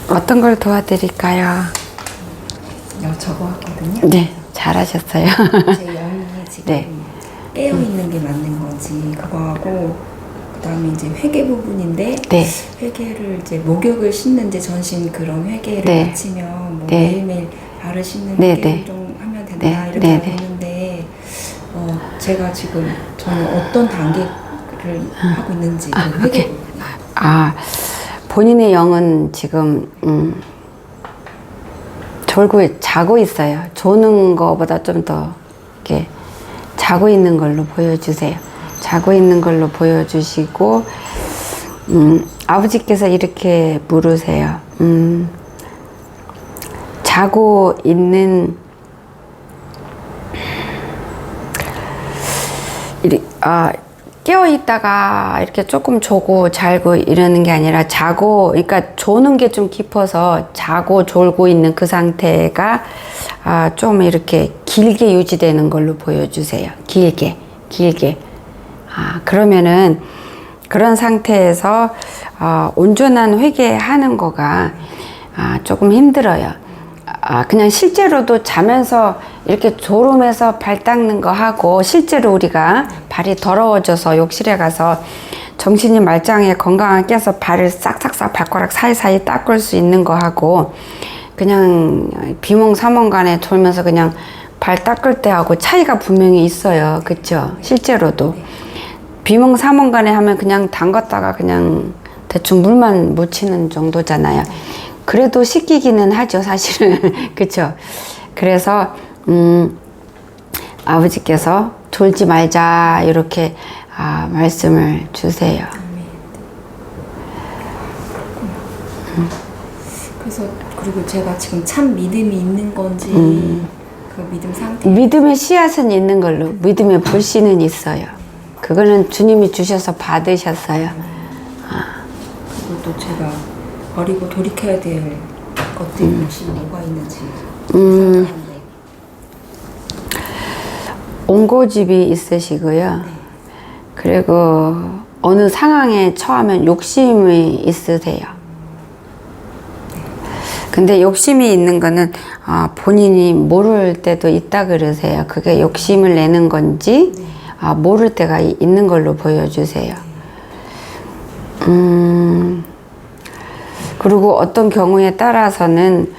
어떤 걸 도와드릴까요? 저거 왔거든요. 네, 잘하셨어요. 제 영이 지금 네. 깨어 있는 게 맞는 건지 그거하고 그다음에 이제 회계 부분인데 네. 회계를 이제 목욕을 씻는지 전신 그런 회계를 네. 마치면 뭐 네. 매일매일 발을 씻는 네, 회계를 네. 좀 하면 된다 네, 이렇게 네, 알고 네. 있는데 제가 지금 저는 어떤 단계를 하고 있는지 그 회계 부분이 본인의 영은 지금 자고 있어요. 조는 거보다 좀 더 이렇게 자고 있는 걸로 보여주세요. 자고 있는 걸로 보여주시고 아버지께서 이렇게 물으세요. 자고 있는 깨어 있다가 이렇게 조금 조고 잘고 이러는 게 아니라 자고, 그러니까 조는 게 좀 깊어서 자고 졸고 있는 그 상태가 좀 이렇게 길게 유지되는 걸로 보여주세요. 길게. 그러면은 그런 상태에서 온전한 회개하는 거가 조금 힘들어요. 그냥 실제로도 자면서 이렇게 졸음해서 발 닦는 거 하고, 실제로 우리가 발이 더러워져서 욕실에 가서 정신이 말짱해 건강하게 깨서 발을 싹싹싹 발가락 사이사이 닦을 수 있는 거 하고, 그냥 비몽사몽간에 졸면서 그냥 발 닦을 때 하고 차이가 분명히 있어요. 그쵸? 실제로도 비몽사몽간에 하면 그냥 담갔다가 그냥 대충 물만 묻히는 정도잖아요. 그래도 씻기기는 하죠, 사실은. 그쵸? 그래서 아버지께서 졸지 말자 이렇게 말씀을 주세요. 그래서 그리고 제가 지금 참 믿음이 있는 건지 그 믿음 상태 믿음의 씨앗은 있는 걸로, 믿음의 불씨는 있어요. 그거는 주님이 주셔서 받으셨어요. 그리고 또 제가 버리고 돌이켜야 될 것들이 혹시 뭐가 있는지 생각하는데. 온고집이 있으시고요. 그리고 어느 상황에 처하면 욕심이 있으세요. 근데 욕심이 있는 거는 본인이 모를 때도 있다 그러세요. 그게 욕심을 내는 건지 모를 때가 있는 걸로 보여주세요. 그리고 어떤 경우에 따라서는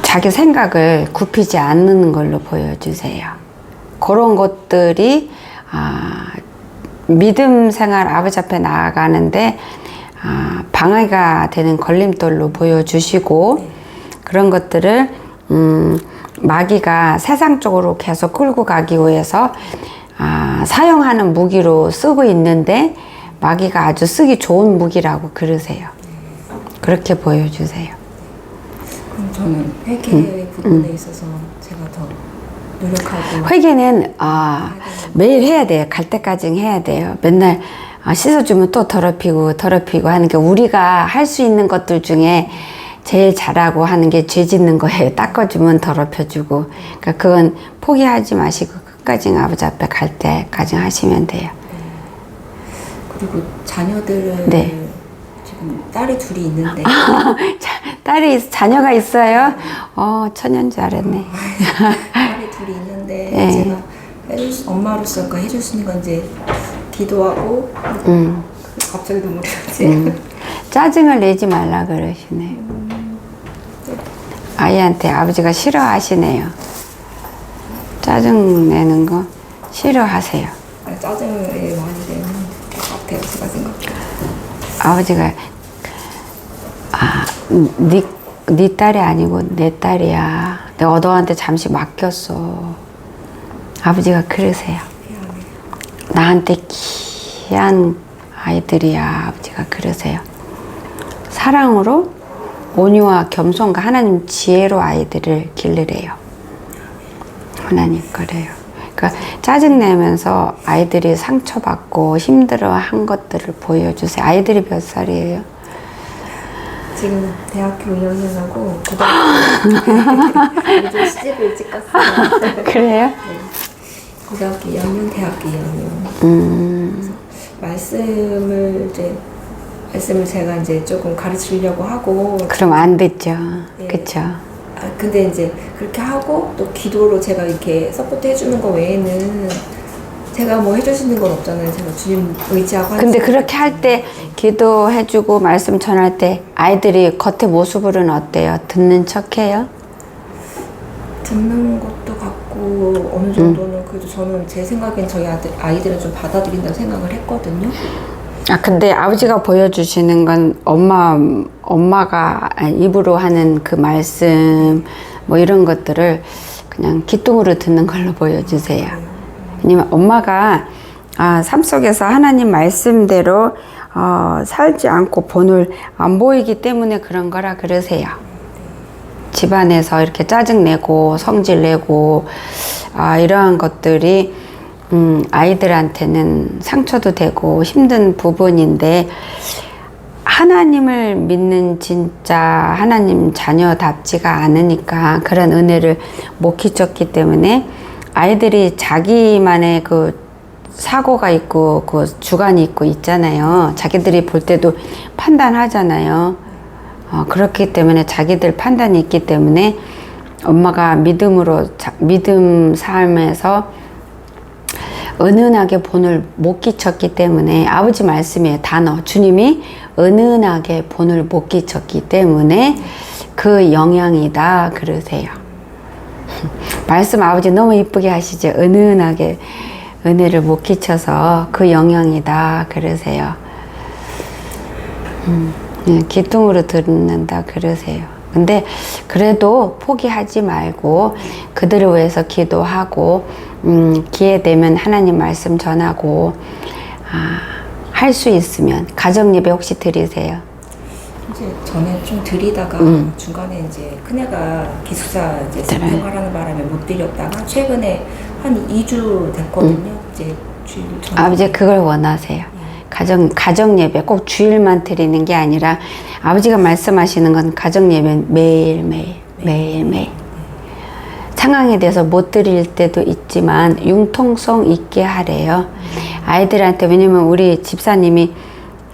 자기 생각을 굽히지 않는 걸로 보여주세요. 그런 것들이 믿음 생활 아버지 앞에 나아가는데 방해가 되는 걸림돌로 보여주시고, 그런 것들을 마귀가 세상 쪽으로 계속 끌고 가기 위해서 사용하는 무기로 쓰고 있는데, 마귀가 아주 쓰기 좋은 무기라고 그러세요. 그렇게 보여주세요. 그럼 저는 회계의 부분에 있어서 제가 더 노력하고. 회개는 매일 해야 돼요. 갈 때까지 해야 돼요. 맨날 씻어주면 또 더럽히고 하는 게, 우리가 할 수 있는 것들 중에 제일 잘하고 하는 게 죄 짓는 거예요. 닦아주면 더럽혀주고. 그러니까 그건 포기하지 마시고 끝까지 아버지 앞에 갈 때까지 하시면 돼요. 그리고 자녀들은 네. 지금 딸이 둘이 있는데 자녀가 있어요? 천연 잘했네. 딸이 둘이 있는데 네. 제가 엄마로서 해줄 수 있는 건 이제 기도하고. 갑자기 눈물이 나지. 짜증을 내지 말라 그러시네요. 아이한테 아버지가 싫어하시네요. 짜증 내는 거 싫어하세요. 짜증을 많이 내는 것 같아요, 제가 생각해요. 아버지가 네 딸이 아니고 내 딸이야. 내가 너한테 잠시 맡겼어. 아버지가 그러세요. 나한테 귀한 아이들이야. 아버지가 그러세요. 사랑으로 온유와 겸손과 하나님 지혜로 아이들을 기르래요. 하나님 거래요. 그러니까 짜증내면서 아이들이 상처받고 힘들어한 것들을 보여주세요. 아이들이 몇 살이에요? 지금 대학교 2학년하고 고등학교 요즘 시집을 일찍 갔어요. 그래요? 네. 고등학교 2학년, 대학교 2학년. 그래서 말씀을 이제 말씀을 제가 이제 조금 가르치려고 하고. 그럼 안 됐죠. 예. 그쵸? 근데 이제 그렇게 하고 또 기도로 제가 이렇게 서포트 해주는 거 외에는 제가 뭐 해줄 수 있는 건 없잖아요. 제가 주님 의지하고. 근데 그렇게 할 때 기도해주고 말씀 전할 때 아이들이 겉의 모습으로는 어때요? 듣는 척해요? 듣는 것도 같고 어느 정도는 그래도 저는 제 생각엔 저희 아이들은 좀 받아들인다고 생각을 했거든요. 아, 근데 아버지가 보여주시는 건 엄마가 입으로 하는 그 말씀, 뭐 이런 것들을 그냥 귀뚱으로 듣는 걸로 보여주세요. 왜냐면 엄마가 삶 속에서 하나님 말씀대로 살지 않고 본을 안 보이기 때문에 그런 거라 그러세요. 집안에서 이렇게 짜증내고 성질내고 이러한 것들이 아이들한테는 상처도 되고 힘든 부분인데 하나님을 믿는 진짜 하나님 자녀답지가 않으니까 그런 은혜를 못 끼쳤기 때문에 아이들이 자기만의 그 사고가 있고 그 주관이 있고 있잖아요. 자기들이 볼 때도 판단하잖아요. 그렇기 때문에 자기들 판단이 있기 때문에 엄마가 믿음 삶에서 은은하게 본을 못 끼쳤기 때문에 아버지 말씀의 단어 주님이 은은하게 본을 못 끼쳤기 때문에 그 영향이다 그러세요. 말씀 아버지 너무 이쁘게 하시죠. 은은하게 은혜를 못 끼쳐서 그 영향이다 그러세요. 기둥으로 듣는다 그러세요. 근데 그래도 포기하지 말고 그들을 위해서 기도하고 기회 되면 하나님 말씀 전하고 할 수 있으면 가정 예배 혹시 드리세요? 이제 전에 좀 드리다가 중간에 이제 큰애가 기숙사 이제 생활하는 바람에 못 드렸다가 최근에 한 2주 됐거든요. 이제 주일 전에. 아버지 그걸 원하세요. 가정 예배 꼭 주일만 드리는 게 아니라 아버지가 말씀하시는 건 가정 예배 매일매일 상황에 대해서 못 드릴 때도 있지만 융통성 있게 하래요. 아이들한테. 왜냐면 우리 집사님이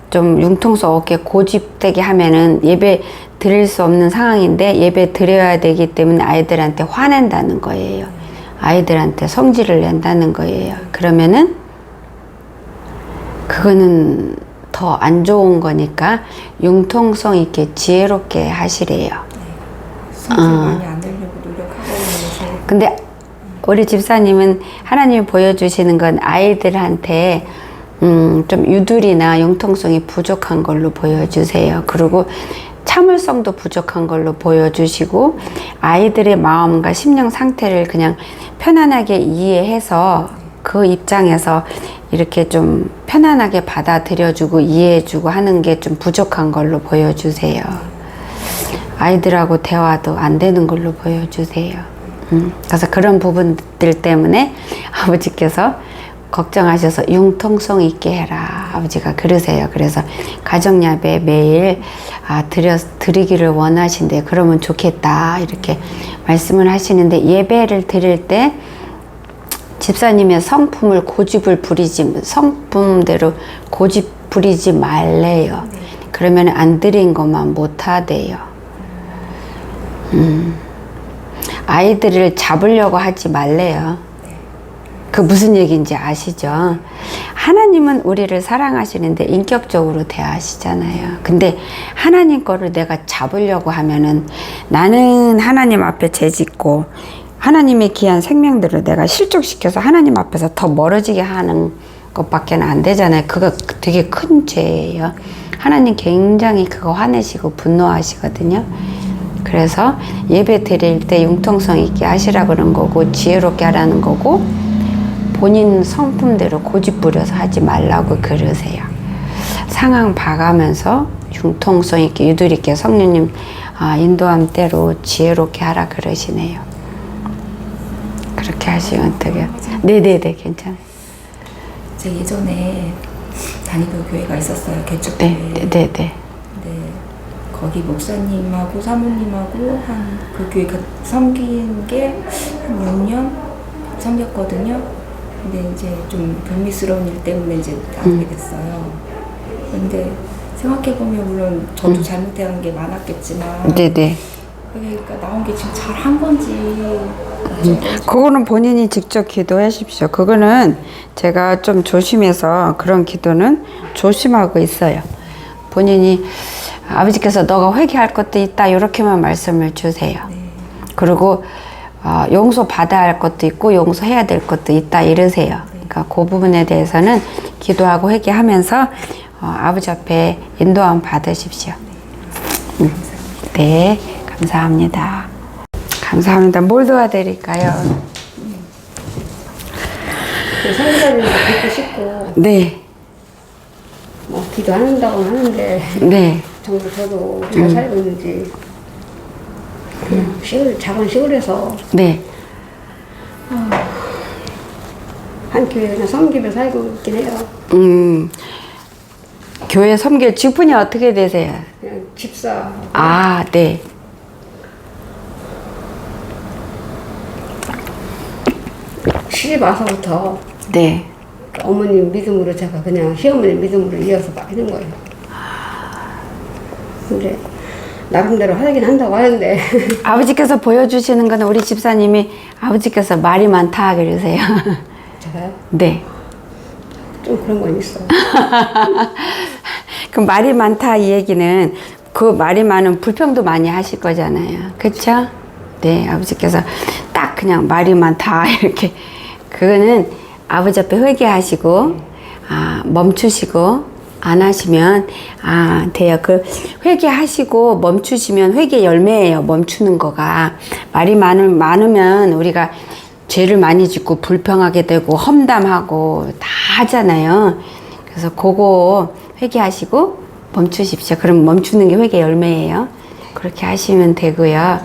좀 융통성 없게 고집되게 하면은 예배 드릴 수 없는 상황인데 예배 드려야 되기 때문에 아이들한테 화낸다는 거예요. 아이들한테 성질을 낸다는 거예요. 그러면은 그거는 더 안 좋은 거니까 융통성 있게 지혜롭게 하시래요. 성질 많이 안 내려고 노력하고 있는데. 근데 우리 집사님은 하나님이 보여주시는 건 아이들한테 좀 유두리나 융통성이 부족한 걸로 보여주세요. 그리고 참을성도 부족한 걸로 보여주시고 아이들의 마음과 심령 상태를 그냥 편안하게 이해해서 그 입장에서 이렇게 좀 편안하게 받아들여주고 이해해주고 하는 게 좀 부족한 걸로 보여주세요. 아이들하고 대화도 안 되는 걸로 보여주세요. 그래서 그런 부분들 때문에 아버지께서 걱정하셔서 융통성 있게 해라. 아버지가 그러세요. 그래서 가정예배 매일 드리기를 원하신대. 그러면 좋겠다. 이렇게 말씀을 하시는데 예배를 드릴 때 집사님의 성품을 성품대로 고집 부리지 말래요. 그러면 안 드린 것만 못 하대요. 아이들을 잡으려고 하지 말래요. 그 무슨 얘기인지 아시죠? 하나님은 우리를 사랑하시는데 인격적으로 대하시잖아요. 근데 하나님 거를 내가 잡으려고 하면은 나는 하나님 앞에 죄짓고 하나님의 귀한 생명들을 내가 실족시켜서 하나님 앞에서 더 멀어지게 하는 것밖에 안 되잖아요. 그거 되게 큰 죄예요. 하나님 굉장히 그거 화내시고 분노하시거든요. 그래서 예배 드릴 때 융통성 있게 하시라 그런 거고 지혜롭게 하라는 거고 본인 성품대로 고집 부려서 하지 말라고 그러세요. 상황 봐가면서 융통성 있게 유두리 있게 성령님 인도함대로 지혜롭게 하라 그러시네요. 그렇게 하시면 되게 네네네 괜찮아요. 제가 예전에 다니던 교회가 있었어요. 개척교회. 네네네. 근데 거기 목사님하고 사모님하고 한 그 교회 섬긴 게 한 6년 섬겼거든요. 근데 이제 좀 불미스러운 일 때문에 이제 나오게 됐어요. 근데 생각해보면 물론 저도 잘못한 게 많았겠지만 네네. 그러니까 나온 게 지금 잘한 건지 그거는 본인이 직접 기도하십시오. 그거는 제가 좀 조심해서 그런 기도는 조심하고 있어요. 본인이 아버지께서 너가 회개할 것도 있다 이렇게만 말씀을 주세요. 그리고 용서 받아야 할 것도 있고 용서해야 될 것도 있다 이러세요. 그러니까 그 부분에 대해서는 기도하고 회개하면서 아버지 앞에 인도함 받으십시오. 네, 감사합니다. 감사합니다. 뭘 도와드릴까요? 성교사님도 뵙고 싶고 네, 뭐 기도한다고 하는데 네, 정말 저도 잘 살고 있는지 그냥 작은 시골에서 네. 한 교회 그냥 섬기며 살고 있긴 해요. 교회 섬겨 직분이 어떻게 되세요? 그냥 집사. 아, 네. 시집 와서부터 네. 어머님 믿음으로 제가 그냥 시어머니 믿음으로 이어서 하는 거예요. 근데 나름대로 하긴 한다고 하는데 아버지께서 보여주시는 거는 우리 집사님이 아버지께서 말이 많다 그러세요. 제가요? 네. 좀 그런 건 있어요. 그 말이 많다 이 얘기는 그 말이 많은 불평도 많이 하실 거잖아요. 그렇죠? 네, 아버지께서 딱 그냥 말이 많다 이렇게 그거는 아버지 앞에 회개하시고 멈추시고 안 하시면 돼요. 그 회개하시고 멈추시면 회개 열매예요. 멈추는 거가 말이 많으면 우리가 죄를 많이 짓고 불평하게 되고 험담하고 다 하잖아요. 그래서 그거 회개하시고 멈추십시오. 그럼 멈추는 게 회개 열매예요. 그렇게 하시면 되고요.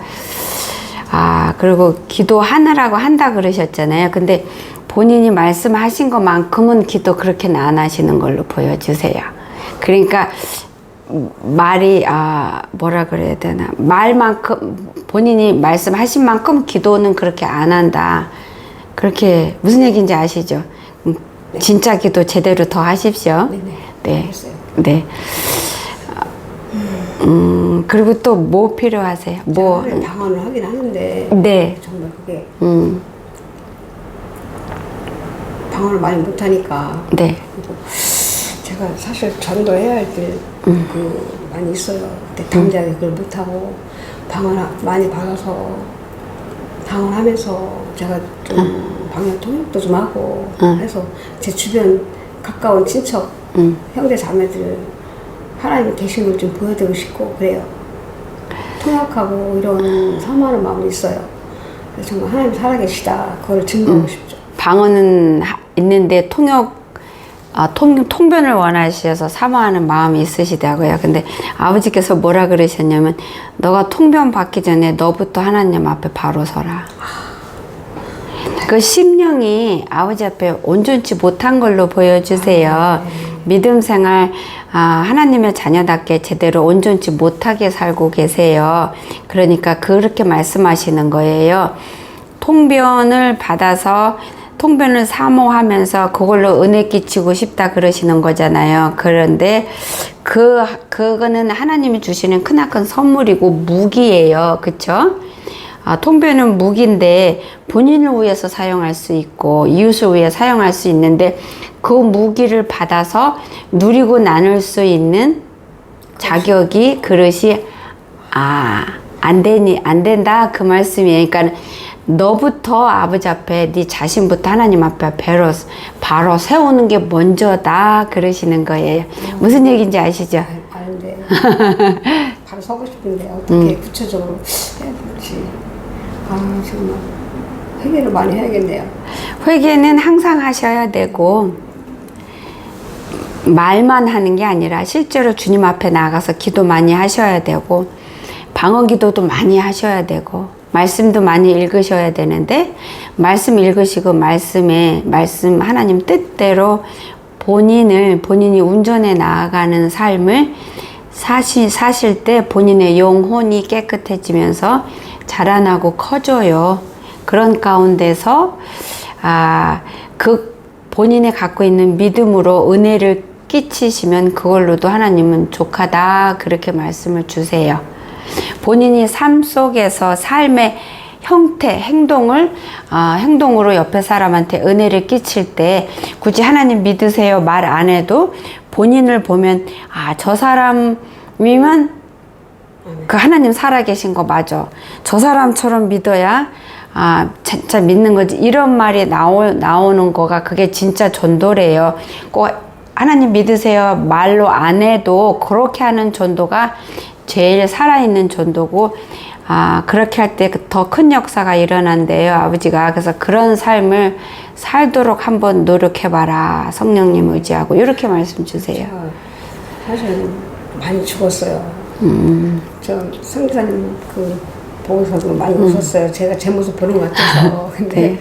그리고 기도하느라고 한다 그러셨잖아요. 근데 본인이 말씀하신 것만큼은 기도 그렇게는 안 하시는 걸로 보여주세요. 그러니까 말이 뭐라 그래야 되나 말만큼 본인이 말씀하신 만큼 기도는 그렇게 안 한다. 그렇게 무슨 얘기인지 아시죠? 진짜 기도 제대로 더 하십시오. 네. 알겠어요. 네. 그리고 또 뭐 필요하세요? 뭐? 방언을 하긴 하는데 네. 정말 그게 음. 방언을 많이 못하니까 네. 제가 사실 전도해야 할 게 많이 있어요. 근데 당장에 그걸 못하고 방언 많이 받아서 방언하면서 제가 좀 방언 통역도 좀 하고 해서 제 주변 가까운 친척 형제 자매들 하나님의 계심을 좀 보여드리고 싶고 그래요. 통역하고 이런 사모하는 마음이 있어요. 그래서 정말 하나님 살아계시다 그걸 증거하고 싶죠. 방언은 있는데 통변을 원하셔서 사모하는 마음이 있으시다고요. 근데 아버지께서 뭐라 그러셨냐면 너가 통변 받기 전에 너부터 하나님 앞에 바로 서라. 그 심령이 아버지 앞에 온전치 못한 걸로 보여주세요. 믿음 생활 하나님의 자녀답게 제대로 온전치 못하게 살고 계세요. 그러니까 그렇게 말씀하시는 거예요. 통변을 받아서 통변을 사모하면서 그걸로 은혜 끼치고 싶다 그러시는 거잖아요. 그런데 그거는 하나님이 주시는 크나큰 선물이고 무기예요. 그쵸? 통변은 무기인데 본인을 위해서 사용할 수 있고 이웃을 위해 사용할 수 있는데 그 무기를 받아서 누리고 나눌 수 있는 자격이 그릇이 안 된다 그 말씀이에요. 그러니까 너부터 아버지 앞에 네 자신부터 하나님 앞에 바로 세우는 게 먼저다 그러시는 거예요. 무슨 얘기인지 아시죠? 아는데 바로 서고 싶은데 어떻게 구체적으로 해야 될지 정말 회개를 많이 해야겠네요. 회개는 항상 하셔야 되고 말만 하는 게 아니라 실제로 주님 앞에 나가서 기도 많이 하셔야 되고 방언 기도도 많이 하셔야 되고 말씀도 많이 읽으셔야 되는데 말씀 읽으시고 말씀 하나님 뜻대로 본인이 운전해 나아가는 삶을 사실 때 본인의 영혼이 깨끗해지면서 자라나고 커져요. 그런 가운데서 그 본인이 갖고 있는 믿음으로 은혜를 끼치시면 그걸로도 하나님은 족하다 그렇게 말씀을 주세요. 본인이 삶 속에서 삶의 형태, 행동으로 옆에 사람한테 은혜를 끼칠 때 굳이 하나님 믿으세요 말 안 해도 본인을 보면 저 사람이면 그 하나님 살아계신 거 맞아. 저 사람처럼 믿어야 진짜 믿는 거지. 이런 말이 나오는 거가 그게 진짜 전도래요. 꼭 하나님 믿으세요 말로 안 해도 그렇게 하는 전도가 제일 살아있는 전도고 그렇게 할 때 더 큰 역사가 일어난대요, 아버지가. 그래서 그런 삶을 살도록 한번 노력해봐라. 성령님 의지하고. 이렇게 말씀 주세요. 제가 사실 많이 죽었어요. 저 성사님 보고서도 많이 웃었어요. 제가 제 모습 보는 것 같아서. 근데 네.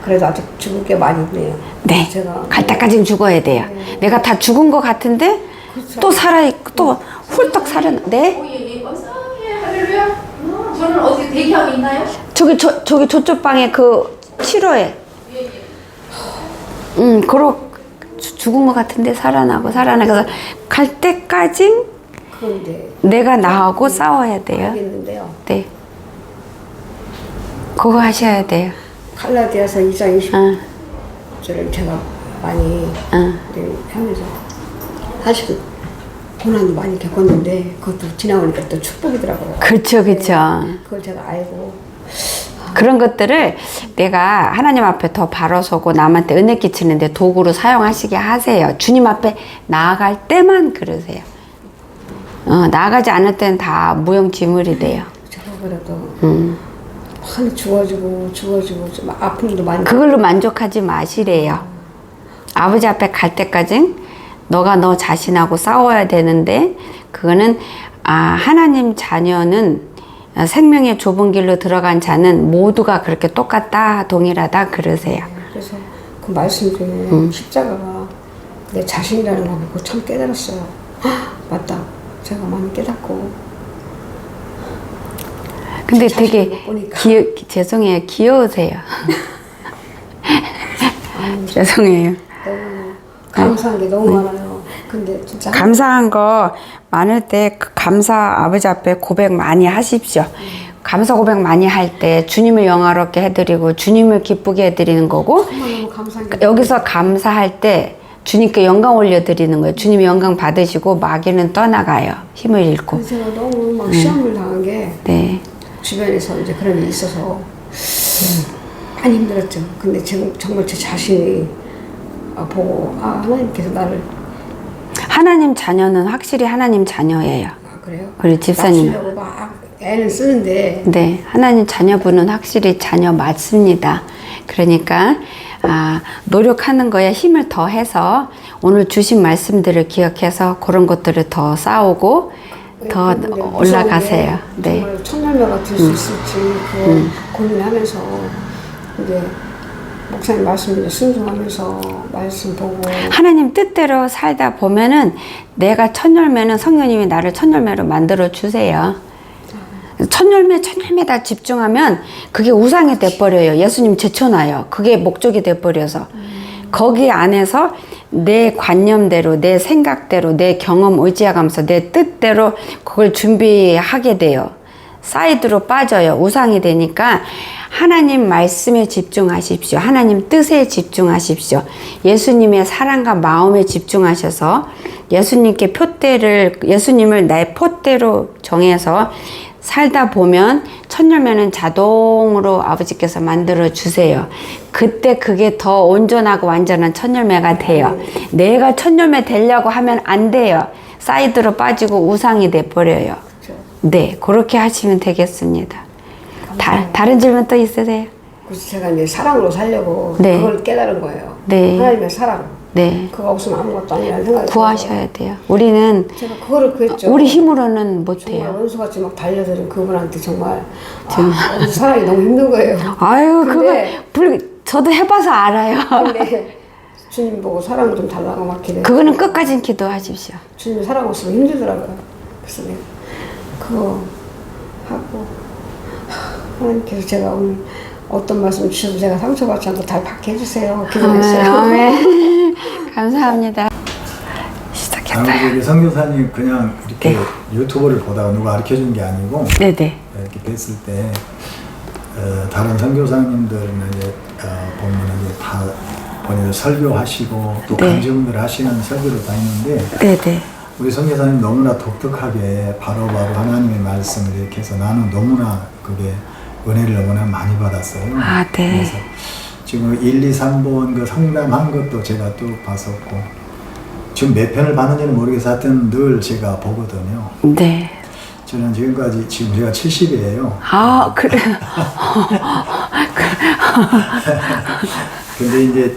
그래도 아직 죽을 게 많이 있네요. 네. 제가 갈 때까지는 죽어야 돼요. 내가 다 죽은 것 같은데 그렇죠. 또 살아있고 또 훌떡 살아나. 네? 예, 할렐루야. 저는 어떻게 대기하고 있나요? 저기 저쪽 방에 그 7호에. 죽은 것 같은데 살아나고. 그래서 갈 때까지 그런데 내가 나하고 싸워야 돼요. 알겠는데요. 네. 그거 하셔야 돼요. 갈라디아서 2장 20절을 제가 많이 네, 하면서 사실 고난도 많이 겪었는데 그것도 지나오니까 또 축복이더라고요. 그렇죠. 그걸 제가 알고 그런 것들을 내가 하나님 앞에 더 바로 서고 남한테 은혜 끼치는데 도구로 사용하시게 하세요. 주님 앞에 나아갈 때만 그러세요. 나아가지 않을 때는 다 무용지물이 돼요. 제가 그래도 많이 죽어지고 좀 아픔도 많이 그걸로 만족하지 마시래요. 아버지 앞에 갈 때까지 너가 너 자신하고 싸워야 되는데 그거는 하나님 자녀는 생명의 좁은 길로 들어간 자는 모두가 그렇게 똑같다 동일하다 그러세요. 그래서 그 말씀 중에 십자가가 내 자신이라는 걸 보고 참 깨달았어요. 맞다. 제가 많이 깨닫고 근데 제 되게 자신을 보니까. 죄송해요. 귀여우세요. 죄송해요. 너무 감사한 게 너무 많아요. 근데 진짜 감사한 거 많을 때 그 감사 아버지 앞에 고백 많이 하십시오. 감사 고백 많이 할 때 주님을 영화롭게 해드리고 주님을 기쁘게 해드리는 거고 너무 감사한 게 여기서 감사할 때 주님께 영광 올려드리는 거예요. 주님이 영광 받으시고 마귀는 떠나가요. 힘을 잃고. 그래서 제가 너무 막 시험을 당한 게 네. 주변에서 이제 그런 일이 있어서 많이 힘들었죠. 근데 지금 정말 제 자신이 보고 하나님께서 나를 하나님 자녀는 확실히 하나님 자녀예요. 그래요? 우리 집사님. 맞추려고 막 애는 쓰는데 네, 하나님 자녀분은 확실히 자녀 맞습니다. 그러니까 노력하는 거에 힘을 더해서 오늘 주신 말씀들을 기억해서 그런 것들을 더 싸우고 더 근데 올라가세요. 무서운 게 네, 정말 천열매가 될 수 있을지 그거 고민하면서 이제 목사님 말씀을 순종하면서 말씀 보고 하나님 뜻대로 살다 보면은 내가 첫열매는 성령님이 나를 첫열매로 만들어 주세요. 첫열매 다 집중하면 그게 우상이 돼버려요. 예수님 제쳐놔요. 그게 목적이 돼버려서 거기 안에서 내 관념대로 내 생각대로 내 경험 의지하면서 내 뜻대로 그걸 준비하게 돼요. 사이드로 빠져요. 우상이 되니까 하나님 말씀에 집중하십시오. 하나님 뜻에 집중하십시오. 예수님의 사랑과 마음에 집중하셔서 예수님을 내 표대로 정해서 살다 보면 첫열매는 자동으로 아버지께서 만들어 주세요. 그때 그게 더 온전하고 완전한 첫열매가 돼요. 내가 첫열매 되려고 하면 안 돼요. 사이드로 빠지고 우상이 돼버려요. 네, 그렇게 하시면 되겠습니다. 다른 질문 또 있으세요? 그래서 제가 이제 사랑으로 살려고 네. 그걸 깨달은 거예요. 네. 하나님의 사랑. 네, 그거 없으면 아무것도 아니라는 생각이 구하셔야 돼요. 우리는 들어서 제가 그거를 구했죠. 우리 힘으로는 정말 못해요. 원수같이 막 달려드는 그분한테 정말 사랑이 너무 힘든 거예요. 아유, 근데- 저도 해봐서 알아요. 근데 주님 보고 사랑 좀 달라고 막 기도해. 그거는 끝까지 기도하십시오. 주님 사랑 없으면 힘들더라고요. 그래서 내가 그거 하고 하나님께서 제가 오늘 어떤 말씀 주셔도 제가 상처받지 않고 잘 받게 해주세요. 기도했어요. 아멘. 감사합니다. 모르겠어요. 우리 선교사님 그냥 이렇게 네. 유튜브를 보다가 누가 가르쳐 준 게 아니고 네네. 이렇게 뵀을 때 다른 선교사님들은 이제 보면은 이제 다 본인들 설교하시고 또 네. 강주분들 하시는 설교를 다니는데 네네. 우리 선교사님 너무나 독특하게 바로바로 하나님의 말씀을 이렇게 해서 나는 너무나 그게 은혜를 너무나 많이 받았어요. 아, 네. 그래서 지금 1, 2, 3번 그 성담한 것도 제가 또 봤었고 지금 몇 편을 봤는지는 모르겠어요. 하여튼 늘 제가 보거든요. 네. 저는 지금까지 지금 제가 70이에요. 아, 그래. 근데 이제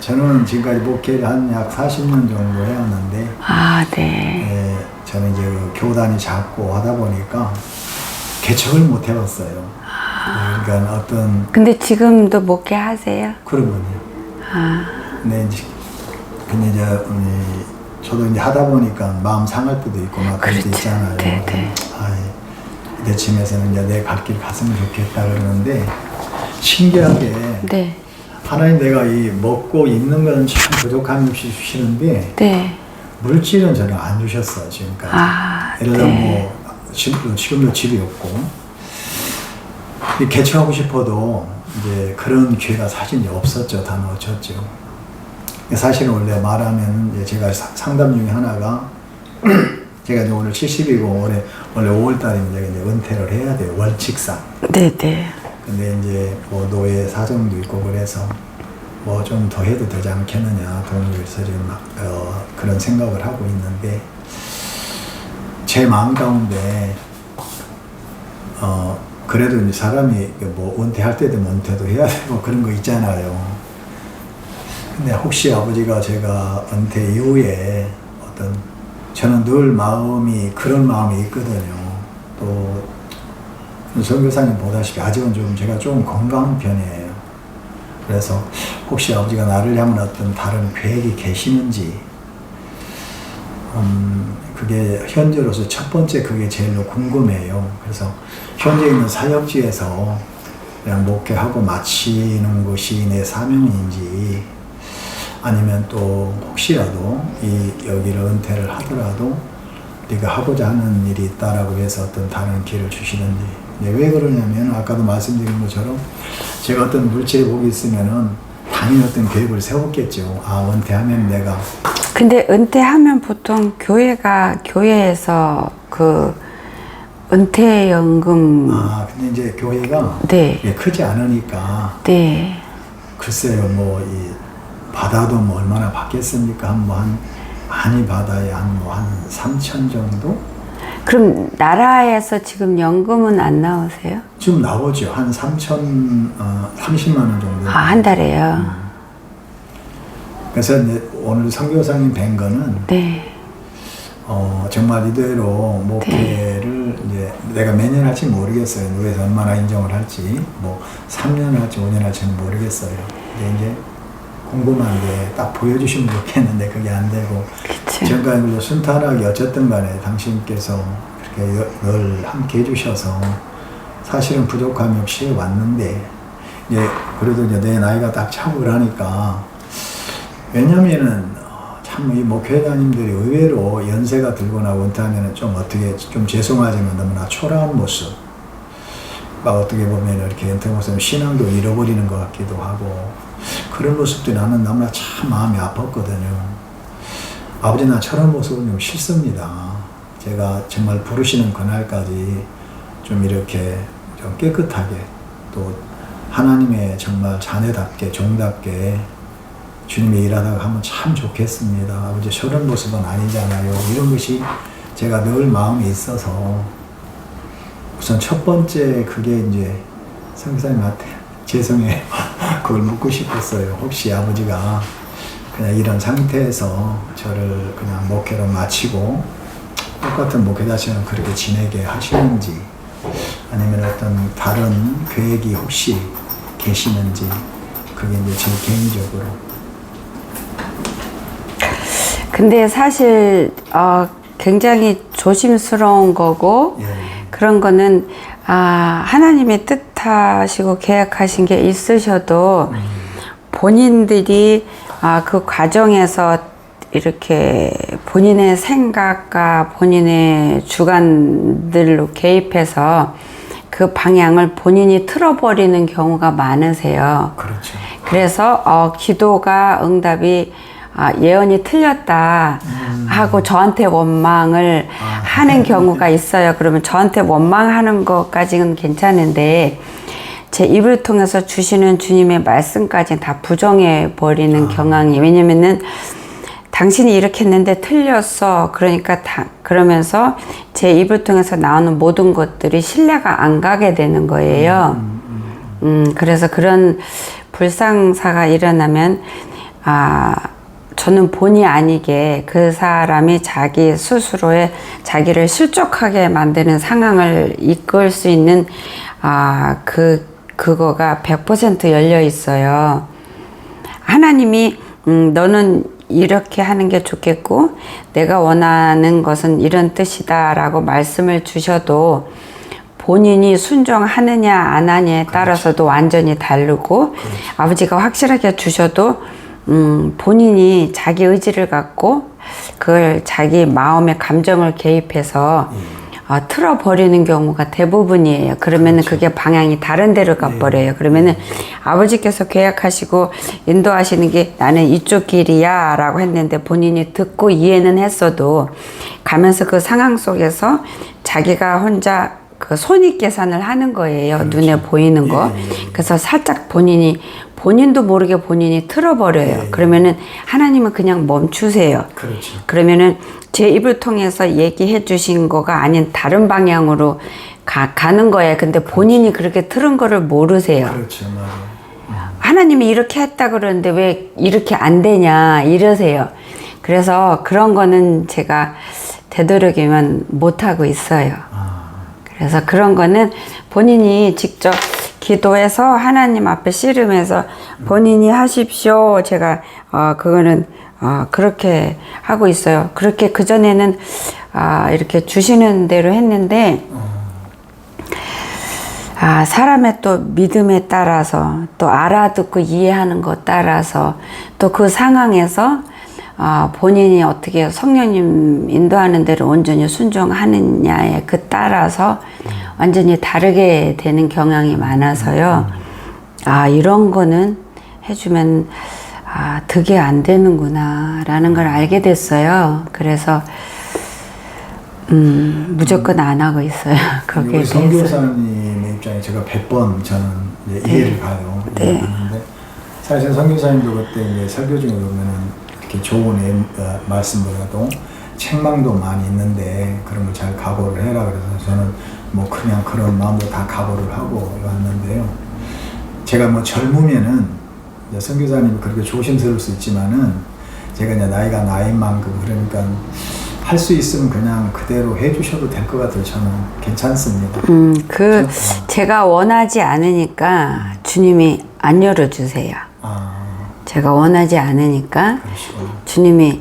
저는 지금까지 목회를 한 약 40년 정도 해왔는데 아, 네. 저는 이제 그 교단이 작고 하다 보니까 개척을 못 해봤어요. 그러니까 어떤 근데 지금도 목회 하세요? 그러군요. 아, 근데 이제 저도 이제 하다 보니까 마음 상할 때도 있고 막 그럴 때 그렇죠. 있잖아요. 네네. 이때쯤에서는 이제 내 갈 길 갔으면 좋겠다 그러는데 신기하게 네. 하나님 내가 이 먹고 입는 건 참 부족함이 없이 주시는데 네. 물질은 저는 안 주셨어요 지금까지. 아, 예를 들어 네. 뭐 지금도 집이 없고 이 개척하고 싶어도 이제 그런 기회가 사실 이제 없었죠. 다 놓쳤죠. 사실은 원래 말하면 이제 제가 상담 중에 하나가 제가 이제 오늘 70이고 원래 5월달이면 제가 이제 은퇴를 해야 돼요. 월칙상. 네네. 근데 이제 뭐 노예 사정도 있고 그래서 뭐 좀 더 해도 되지 않겠느냐 동료에서 지금 막 그런 생각을 하고 있는데 제 마음 가운데 그래도 이제 사람이 뭐 은퇴할 때 되면 은퇴도 해야 되고 그런 거 있잖아요. 근데 혹시 아버지가 제가 은퇴 이후에 어떤 저는 늘 마음이 그런 마음이 있거든요. 또 선교사님 보다시피 아직은 좀 제가 좀 건강한 편이에요. 그래서 혹시 아버지가 나를 향한 어떤 다른 계획이 계시는지 그게 현재로서 첫 번째 그게 제일로 궁금해요. 그래서 현재 있는 사역지에서 그냥 목회하고 마치는 것이 내 사명인지 아니면 또 혹시라도 여기를 은퇴를 하더라도 네가 하고자 하는 일이 있다라고 해서 어떤 다른 길을 주시는지. 왜 그러냐면 아까도 말씀드린 것처럼 제가 어떤 물질의 복이 있으면은 당연히 어떤 계획을 세웠겠죠. 은퇴하면 내가. 근데 은퇴하면 보통 교회에서 그 은퇴연금. 근데 이제 교회가 네. 크지 않으니까. 네. 글쎄요, 받아도 뭐 얼마나 받겠습니까? 한 많이 받아야 한 3천 정도? 그럼 나라에서 지금 연금은 안 나오세요? 지금 나오죠. 한 30만 원 정도. 한 달에요? 그래서 이제 오늘 선교사님 뵌 거는 네. 정말 이대로 목회를 이제 내가 몇 년 할지 모르겠어요. 누구에서 얼마나 인정을 할지, 3년 할지 5년 할지는 모르겠어요. 근데 이제 궁금한 게 딱 보여주시면 좋겠는데 그게 안 되고 지금까지 순탄하게 어쨌든 간에 당신께서 그렇게 늘 함께 해주셔서 사실은 부족함이 없이 왔는데 이제 그래도 이제 내 나이가 딱 차고 하니까 왜냐면은 참 이 목회자님들이 의외로 연세가 들거나 은퇴하면은 좀 어떻게 좀 죄송하지만 너무나 초라한 모습 막 어떻게 보면 이렇게 은퇴 모습 신앙도 잃어버리는 것 같기도 하고 그런 모습들이 나는 너무나 참 마음이 아팠거든요. 아버지 나 저런 모습은 좀 싫습니다. 제가 정말 부르시는 그날까지 좀 이렇게 좀 깨끗하게 또 하나님의 정말 자녀답게 종답게 주님의 일하다가 하면 참 좋겠습니다. 아버지 저런 모습은 아니잖아요. 이런 것이 제가 늘 마음에 있어서 우선 첫 번째 그게 이제 선교사님한테 죄송해요. 그걸 묻고 싶었어요. 혹시 아버지가 그냥 이런 상태에서 저를 그냥 목회로 마치고 똑같은 목회자처럼 그렇게 지내게 하시는지 아니면 어떤 다른 계획이 혹시 계시는지 그게 이제 제 개인적으로. 근데 사실 굉장히 조심스러운 거고 그런 거는 하나님의 뜻하시고 계획하신 게 있으셔도 본인들이 그 과정에서 이렇게 본인의 생각과 본인의 주관들로 개입해서 그 방향을 본인이 틀어버리는 경우가 많으세요. 그렇죠. 그래서 기도가 응답이 예언이 틀렸다 하고 저한테 원망을 하는 경우가 있어요. 그러면 저한테 원망하는 것까지는 괜찮은데 제 입을 통해서 주시는 주님의 말씀까지 다 부정해 버리는 경향이, 왜냐면은 당신이 이렇게 했는데 틀렸어. 그러니까 그러면서 제 입을 통해서 나오는 모든 것들이 신뢰가 안 가게 되는 거예요. 그래서 그런 불상사가 일어나면 저는 본의 아니게 그 사람이 자기 스스로의 자기를 실족하게 만드는 상황을 이끌 수 있는 그거가 100% 열려 있어요. 하나님이 너는 이렇게 하는 게 좋겠고 내가 원하는 것은 이런 뜻이다 라고 말씀을 주셔도 본인이 순종하느냐 안 하느냐에 따라서도 완전히 다르고, 아버지가 확실하게 주셔도 본인이 자기 의지를 갖고 그걸 자기 마음의 감정을 개입해서 틀어버리는 경우가 대부분이에요. 그러면은 그게 방향이 다른 데로 가버려요. 그러면은 아버지께서 계약하시고 인도하시는 게 나는 이쪽 길이야 라고 했는데 본인이 듣고 이해는 했어도 가면서 그 상황 속에서 자기가 혼자 그 손익 계산을 하는 거예요. 그렇죠. 눈에 보이는 거. 그래서 살짝 본인도 모르게 본인이 틀어버려요. 그러면은 하나님은 그냥 멈추세요. 그렇죠. 그러면은 제 입을 통해서 얘기해 주신 거가 아닌 다른 방향으로 가는 거예요. 근데 본인이 그렇게 틀은 거를 모르세요. 그렇죠. 맞아요. 하나님이 이렇게 했다 그러는데 왜 이렇게 안 되냐 이러세요. 그래서 그런 거는 제가 되도록이면 못하고 있어요. 그래서 그런 거는 본인이 직접 기도해서 하나님 앞에 씨름해서 본인이 하십시오. 제가 그거는 그렇게 하고 있어요. 그렇게 그전에는 이렇게 주시는 대로 했는데 사람의 또 믿음에 따라서 또 알아듣고 이해하는 것 따라서 또 그 상황에서 본인이 어떻게 성령님 인도하는 대로 온전히 순종하느냐에 그 따라서 완전히 다르게 되는 경향이 많아서요. 이런 거는 해주면 득이 안 되는구나 라는 걸 알게 됐어요. 그래서 무조건 안 하고 있어요. 거기에 우리 대해서. 선교사님의 입장에 제가 100번 저는 이제 이해를 가요. 네. 하는데 사실 선교사님도 그때 이제 설교 중에 보면은 이렇게 좋은 말씀보다도 책망도 많이 있는데 그런 걸 잘 각오를 해라 그래서 저는 뭐 그냥 그런 마음으로 다 각오를 하고 왔는데요. 제가 뭐 젊으면은 선교사님이 그렇게 조심스러울 수 있지만은 제가 이제 나이가 나인 만큼 그러니까 할 수 있으면 그냥 그대로 해주셔도 될 것 같아요. 저는 괜찮습니다. 제가 원하지 않으니까 주님이 안 열어주세요. 제가 원하지 않으니까 그러시구나. 주님이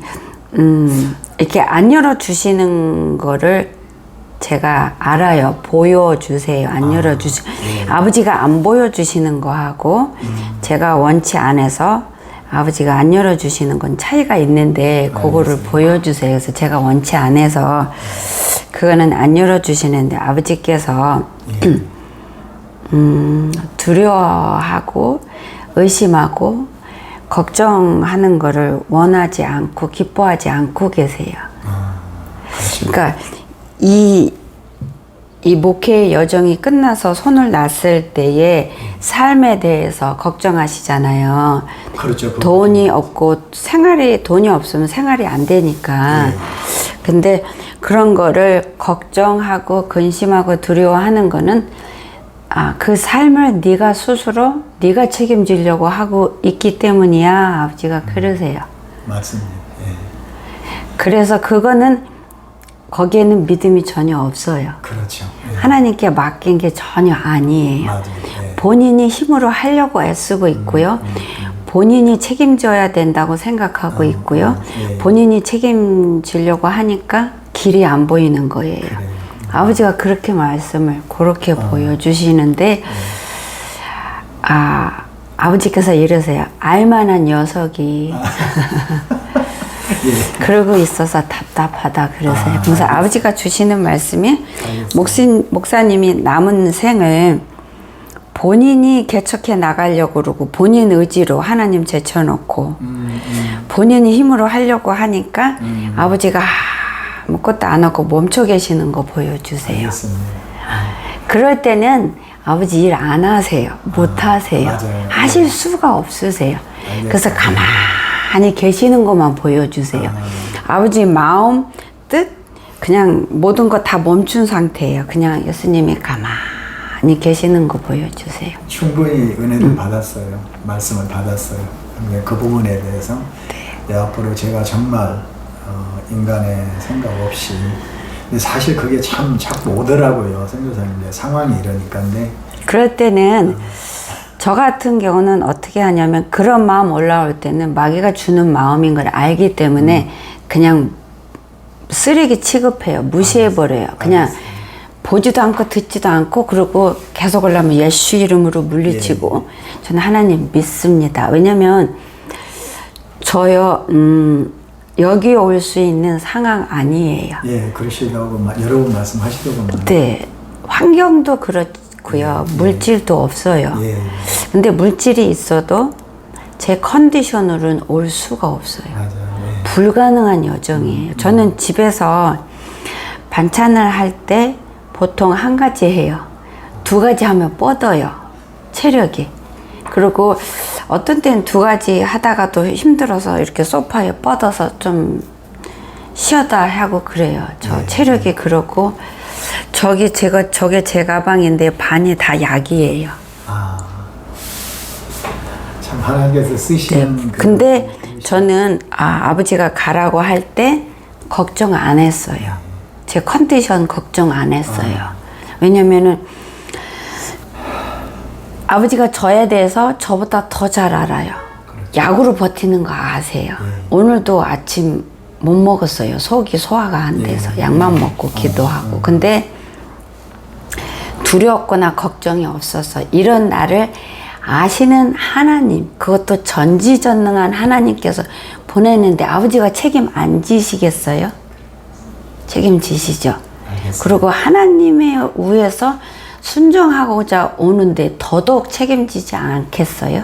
이렇게 안 열어주시는 거를 제가 알아요. 보여주세요. 안 열어주시. 아버지가 안 보여주시는 거하고 제가 원치 않아서 아버지가 안 열어주시는 건 차이가 있는데 그거를 보여주세요. 그래서 제가 원치 않아서 그거는 안 열어주시는데 아버지께서 두려워하고 의심하고 걱정하는 거를 원하지 않고 기뻐하지 않고 계세요. 그러니까 이 목회의 여정이 끝나서 손을 놨을 때의 삶에 대해서 걱정하시잖아요. 그렇죠. 돈이 없고 돈이 없으면 생활이 안 되니까. 근데 그런 거를 걱정하고 근심하고 두려워하는 거는 그 삶을 네가 스스로 네가 책임지려고 하고 있기 때문이야. 아버지가 그러세요. 맞습니다. 예. 그래서 그거는 거기에는 믿음이 전혀 없어요. 그렇죠. 예. 하나님께 맡긴 게 전혀 아니에요. 맞아요. 예. 본인이 힘으로 하려고 애쓰고 있고요. 본인이 책임져야 된다고 생각하고 있고요. 예. 본인이 책임지려고 하니까 길이 안 보이는 거예요. 그래요. 아버지가 그렇게 말씀을 그렇게 보여주시는데 아버지께서 이러세요. 알만한 녀석이 예. 그러고 있어서 답답하다 그러세요. 그래서 아버지가 주시는 말씀이 목사님이 남은 생을 본인이 개척해 나가려고 그러고 본인 의지로 하나님 제쳐놓고 본인이 힘으로 하려고 하니까 아버지가 아무것도 안 하고 멈춰 계시는 거 보여주세요. 알겠습니다. 그럴 때는 아버지 일 안 하세요. 못 하세요. 맞아요. 하실 수가 없으세요. 알겠어요. 그래서 가만히 계시는 것만 보여주세요. 아버지 마음, 뜻, 그냥 모든 거 다 멈춘 상태예요. 그냥 예수님이 가만히 계시는 거 보여주세요. 충분히 은혜를 받았어요. 말씀을 받았어요. 근데 그 부분에 대해서 네, 앞으로 제가 정말 인간의 생각 없이 근데 사실 그게 참 자꾸 오더라고요. 선교사님 상황이 이러니까. 근데 그럴 때는 저 같은 경우는 어떻게 하냐면 그런 마음 올라올 때는 마귀가 주는 마음인 걸 알기 때문에 그냥 쓰레기 취급해요. 무시해버려요. 그냥 보지도 않고 듣지도 않고 그러고 계속 올라면 예수 이름으로 물리치고 저는 하나님 믿습니다. 왜냐면 저요 여기 올 수 있는 상황 아니에요. 예, 그러시다고 여러 번 말씀하시더군요. 네, 환경도 그렇고요. 물질도 없어요. 예, 근데 물질이 있어도 제 컨디션으로는 올 수가 없어요. 맞아요. 예. 불가능한 여정이에요. 저는 집에서 반찬을 할 때 보통 한 가지 해요. 두 가지 하면 뻗어요. 체력이. 그리고 어떤 때는 두 가지 하다가도 힘들어서 이렇게 소파에 뻗어서 좀 쉬었다 하고 그래요. 저 체력이 그렇고 저게 제 가방인데 반이 다 약이에요. 참 하나님께서 쓰시는 그 근데 저는 아버지가 가라고 할 때 걱정 안 했어요. 제 컨디션 걱정 안 했어요. 왜냐면은 아버지가 저에 대해서 저보다 더 잘 알아요. 약으로 버티는 거 아세요. 오늘도 아침 못 먹었어요. 속이 소화가 안 돼서 약만 먹고 기도하고. 근데 두렵거나 걱정이 없어서 이런 나를 아시는 하나님, 그것도 전지전능한 하나님께서 보내는데 아버지가 책임 안 지시겠어요? 책임지시죠. 그리고 하나님의 위에서 순종하고자 오는데 더더욱 책임지지 않겠어요?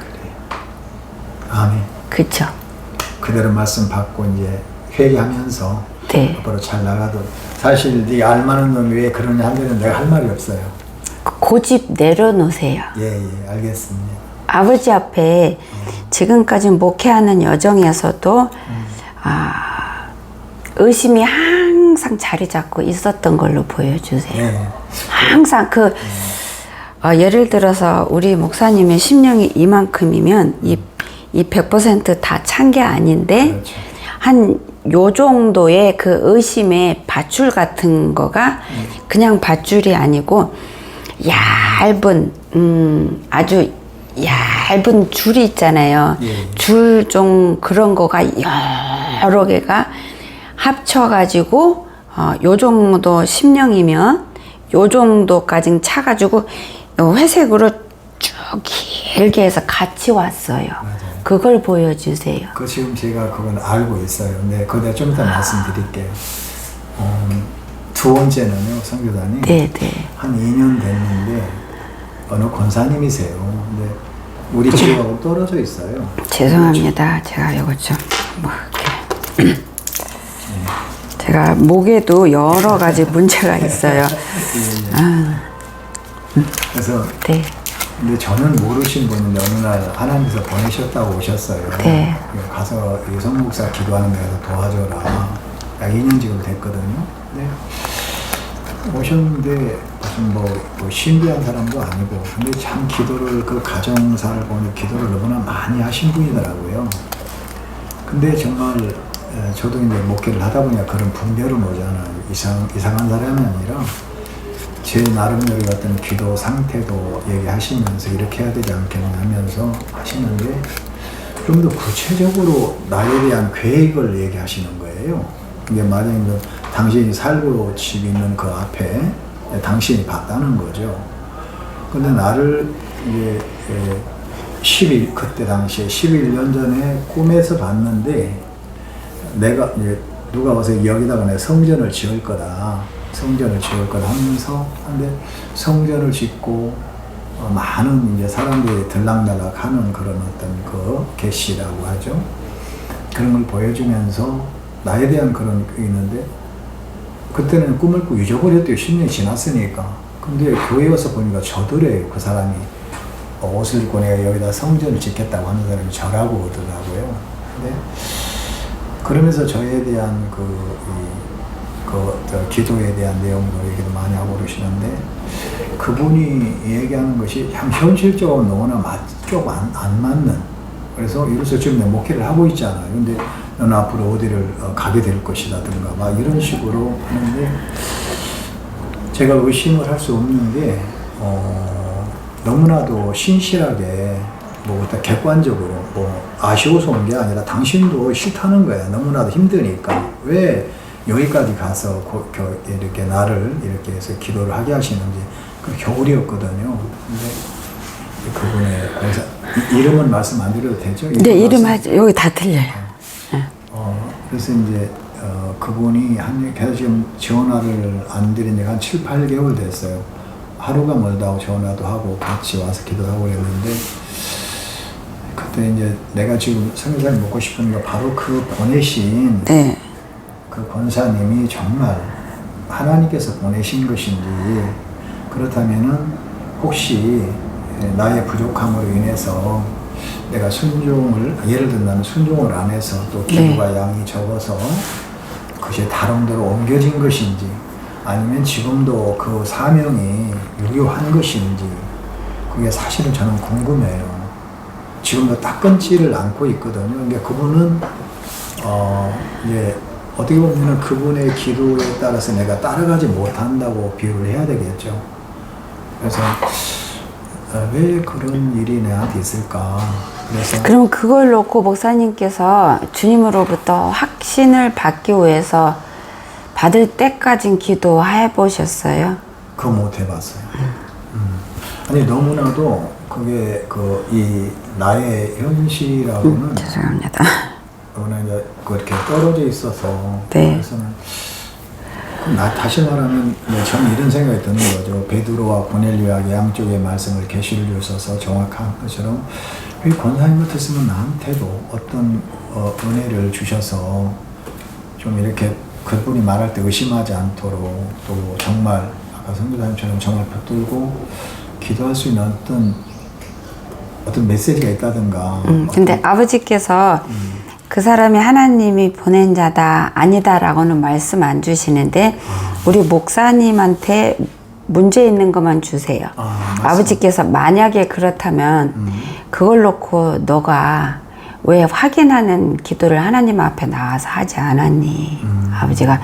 아멘. 그렇죠. 그대로 말씀 받고 이제 회개하면서 네. 앞으로 잘 나가도 사실 네 알만한 놈이 왜 그러냐 하면 내가 할 말이 없어요. 고집 내려놓으세요. 예, 알겠습니다. 아버지 앞에 지금까지 목회하는 여정에서도 의심이 항상 자리 잡고 있었던 걸로 보여주세요. 예. 항상 예를 들어서 우리 목사님의 심령이 이만큼이면 이 100% 다 찬 게 아닌데 그렇죠. 한 요 정도의 그 의심의 밧줄 같은 거가 그냥 밧줄이 아니고 얇은 아주 얇은 줄이 있잖아요. 줄 좀 그런 거가 여러 개가 합쳐가지고 요 정도 심령이면 요 정도까지 차가지고 회색으로 쭉 길게 해서 같이 왔어요. 맞아요. 그걸 보여주세요. 그 지금 제가 그건 알고 있어요. 네, 그거 좀 이따 말씀드릴게요. 두 번째는요, 선교사님. 네. 한 2년 됐는데 어느 권사님이세요. 근데 우리 집하고 떨어져 있어요. 죄송합니다. 제가 이거 좀 뭐 이렇게 제가 목에도 여러 가지 문제가 있어요. 그래서 네. 근데 저는 모르신 분인데 어느 날 하나님께서 보내셨다고 오셨어요. 네. 가서 유성 목사 기도하는 데서 도와줘라. 약 2년 지금 됐거든요. 네. 오셨는데 무슨 뭐 신비한 사람도 아니고 근데 참 기도를 그 가정사를 보니 기도를 너무나 많이 하신 분이더라고요. 근데 정말 저도 이제 목회를 하다 보니까 그런 분별은 오잖아요. 이상한 사람이 아니라 제 나름대로 같은 기도 상태도 얘기하시면서 이렇게 해야 되지 않겠냐 하면서 하시는데 좀 더 구체적으로 나에 대한 계획을 얘기하시는 거예요. 이게 만약에 당신이 살고 집 있는 그 앞에 당신이 봤다는 거죠. 근데 나를 이제 그때 당시에 11년 전에 꿈에서 봤는데 내가 이제 누가 와서 여기다가 내 성전을 지을 거다. 성전을 지을 거다 하면서 근데 성전을 짓고 많은 이제 사람들이 들락날락 하는 그런 어떤 그 계시라고 하죠. 그런 걸 보여주면서 나에 대한 그런 게 있는데 그때는 꿈을 꾸고 잊어버렸대요. 10년이 지났으니까. 근데 교회 와서 보니까 저더래요. 그 사람이 옷을 입고 내가 여기다 성전을 짓겠다고 하는 사람이 저라고 오더라고요. 근데 그러면서 저에 대한 기도에 대한 내용으로 얘기도 많이 하고 그러시는데 그분이 얘기하는 것이 참 현실적으로 너무나 안 맞는 그래서 이로써 지금 내 목회를 하고 있잖아요. 근데 너는 앞으로 어디를 가게 될 것이라든가 막 이런 식으로 하는데 제가 의심을 할 수 없는 게 너무나도 신실하게 뭐 객관적으로 뭐 아쉬워서 온 게 아니라 당신도 싫다는 거야. 너무나도 힘드니까 왜 여기까지 가서 이렇게 나를 이렇게 해서 기도를 하게 하시는지 그 겨울이었거든요. 근데 그분의 권사 이름은 말씀 안 드려도 되죠? 네, 이름 하죠. 여기 다 틀려요. 그래서 이제 그분이 계속 지금 전화를 안 드린 지가 한 7, 8개월 됐어요. 하루가 멀다고 전화도 하고 같이 와서 기도하고 했는데 그때 이제 내가 지금 성교사님 먹고 싶은 거 바로 그 보내신 네. 그 권사님이 정말 하나님께서 보내신 것인지 그렇다면은 혹시 나의 부족함으로 인해서 내가 순종을 예를 들면 순종을 안 해서 또 기도가 양이 적어서 그것이 다른 데로 옮겨진 것인지 아니면 지금도 그 사명이 유효한 것인지 그게 사실은 저는 궁금해요. 지금도 딱 끊지를 않고 있거든요. 그러니까 그분은 이제 어떻게 보면 그분의 기도에 따라서 내가 따라가지 못한다고 비유를 해야 되겠죠. 그래서 왜 그런 일이 내한테 있을까? 그래서 그럼 그걸 놓고 목사님께서 주님으로부터 확신을 받기 위해서 받을 때까진 기도해 보셨어요? 그거 못 해봤어요. 아니 너무나도 그게 이 나의 현실하고는 죄송합니다. 너무나 이제 그렇게 떨어져 있어서 네. 그래서는 다시 말하면 저는 이런 생각이 드는 거죠. 베드로와 고넬료에게 양쪽의 말씀을 계시를 주셔서 정확한 것처럼 이 권사님 같았으면 나한테도 어떤 은혜를 주셔서 좀 이렇게 그분이 말할 때 의심하지 않도록 또 정말 아까 선교사님처럼 정말 붙들고 기도할 수 있는 어떤 메시지가 있다든가. 근데 아버지께서 그 사람이 하나님이 보낸 자다 아니다라고는 말씀 안 주시는데 우리 목사님한테 문제 있는 것만 주세요. 아버지께서 만약에 그렇다면 그걸 놓고 너가 왜 확인하는 기도를 하나님 앞에 나와서 하지 않았니? 아버지가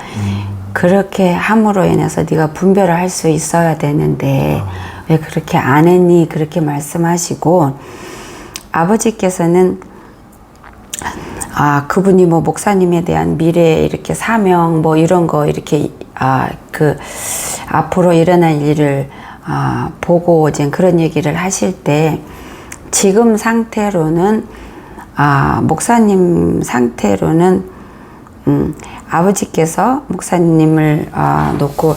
그렇게 함으로 인해서 네가 분별을 할 수 있어야 되는데 왜 그렇게 안 했니? 그렇게 말씀하시고 아버지께서는 그분이 뭐 목사님에 대한 미래 이렇게 사명 뭐 이런 거 이렇게 앞으로 일어날 일을 보고 이제 그런 얘기를 하실 때 지금 상태로는 목사님 상태로는 아버지께서 목사님을 놓고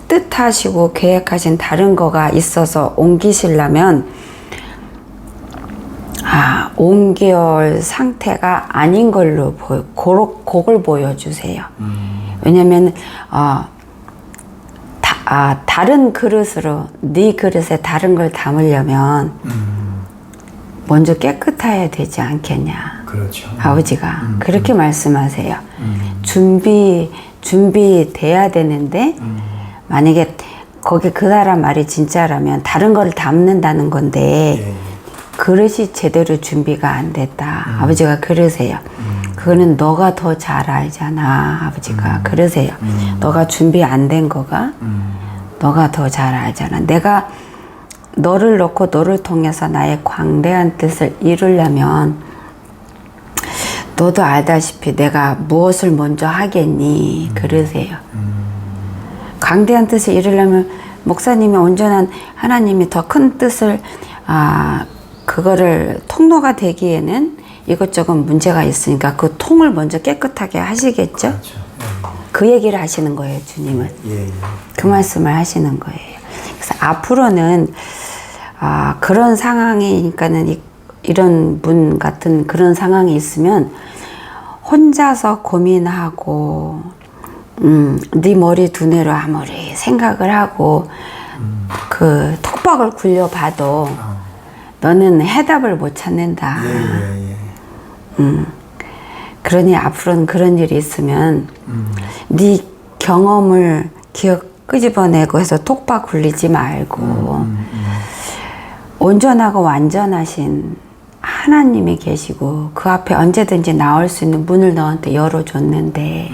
뜻하시고 계획하신 다른 거가 있어서 옮기시려면 옮겨올 상태가 아닌 걸로 그걸 보여주세요. 왜냐면 다른 그릇으로 네 그릇에 다른 걸 담으려면 먼저 깨끗해야 되지 않겠냐. 그렇죠. 아버지가 그렇게 말씀하세요. 준비돼야 되는데 만약에 거기 그 사람 말이 진짜라면 다른 걸 담는다는 건데 그릇이 제대로 준비가 안 됐다. 아버지가 그러세요. 그거는 너가 더 잘 알잖아. 아버지가 그러세요. 너가 준비 안 된 거가 너가 더 잘 알잖아. 내가 너를 놓고 너를 통해서 나의 광대한 뜻을 이루려면 너도 알다시피 내가 무엇을 먼저 하겠니? 그러세요. 광대한 뜻을 이루려면 목사님이 온전한 하나님이 더 큰 뜻을 그거를 통로가 되기에는 이것저것 문제가 있으니까 그 통을 먼저 깨끗하게 하시겠죠? 그렇죠. 그 얘기를 하시는 거예요, 주님은. 예, 예. 그 말씀을 하시는 거예요. 그래서 앞으로는 그런 상황이니까는 이런 분 같은 그런 상황이 있으면 혼자서 고민하고 네 머리 두뇌로 아무리 생각을 하고 그 톡박을 굴려봐도 너는 해답을 못 찾는다. 예, 예. 그러니 앞으로는 그런 일이 있으면 네 경험을 기억 끄집어내고 해서 톡박 굴리지 말고 온전하고 완전하신 하나님이 계시고 그 앞에 언제든지 나올 수 있는 문을 너한테 열어줬는데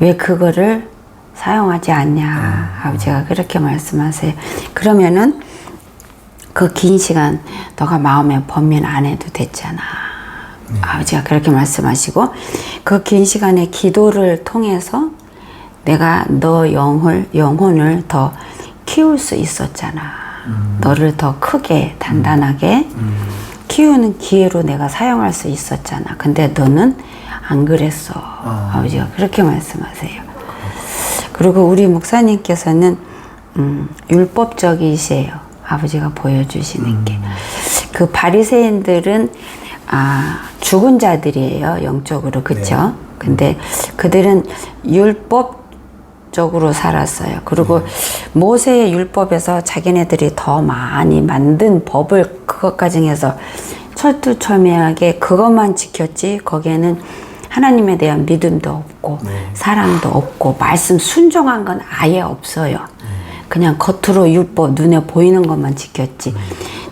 왜 그거를 사용하지 않냐. 아버지가 그렇게 말씀하세요. 그러면은 그 긴 시간 너가 마음에 번민 안 해도 됐잖아. 아버지가 그렇게 말씀하시고 그 긴 시간의 기도를 통해서 내가 너 영혼을 더 키울 수 있었잖아. 너를 더 크게 단단하게 키우는 기회로 내가 사용할 수 있었잖아. 근데 너는 안 그랬어. 아버지가 그렇게 말씀하세요. 그리고 우리 목사님께서는 율법적이세요. 아버지가 보여주시는 게. 그 바리새인들은 죽은 자들이에요. 영적으로. 그쵸? 네. 근데 그들은 율법적으로 살았어요. 그리고 모세의 율법에서 자기네들이 더 많이 만든 법을 그것까지 해서 철두철미하게 그것만 지켰지 거기에는 하나님에 대한 믿음도 없고 사랑도 없고 말씀 순종한 건 아예 없어요. 그냥 겉으로 율법 눈에 보이는 것만 지켰지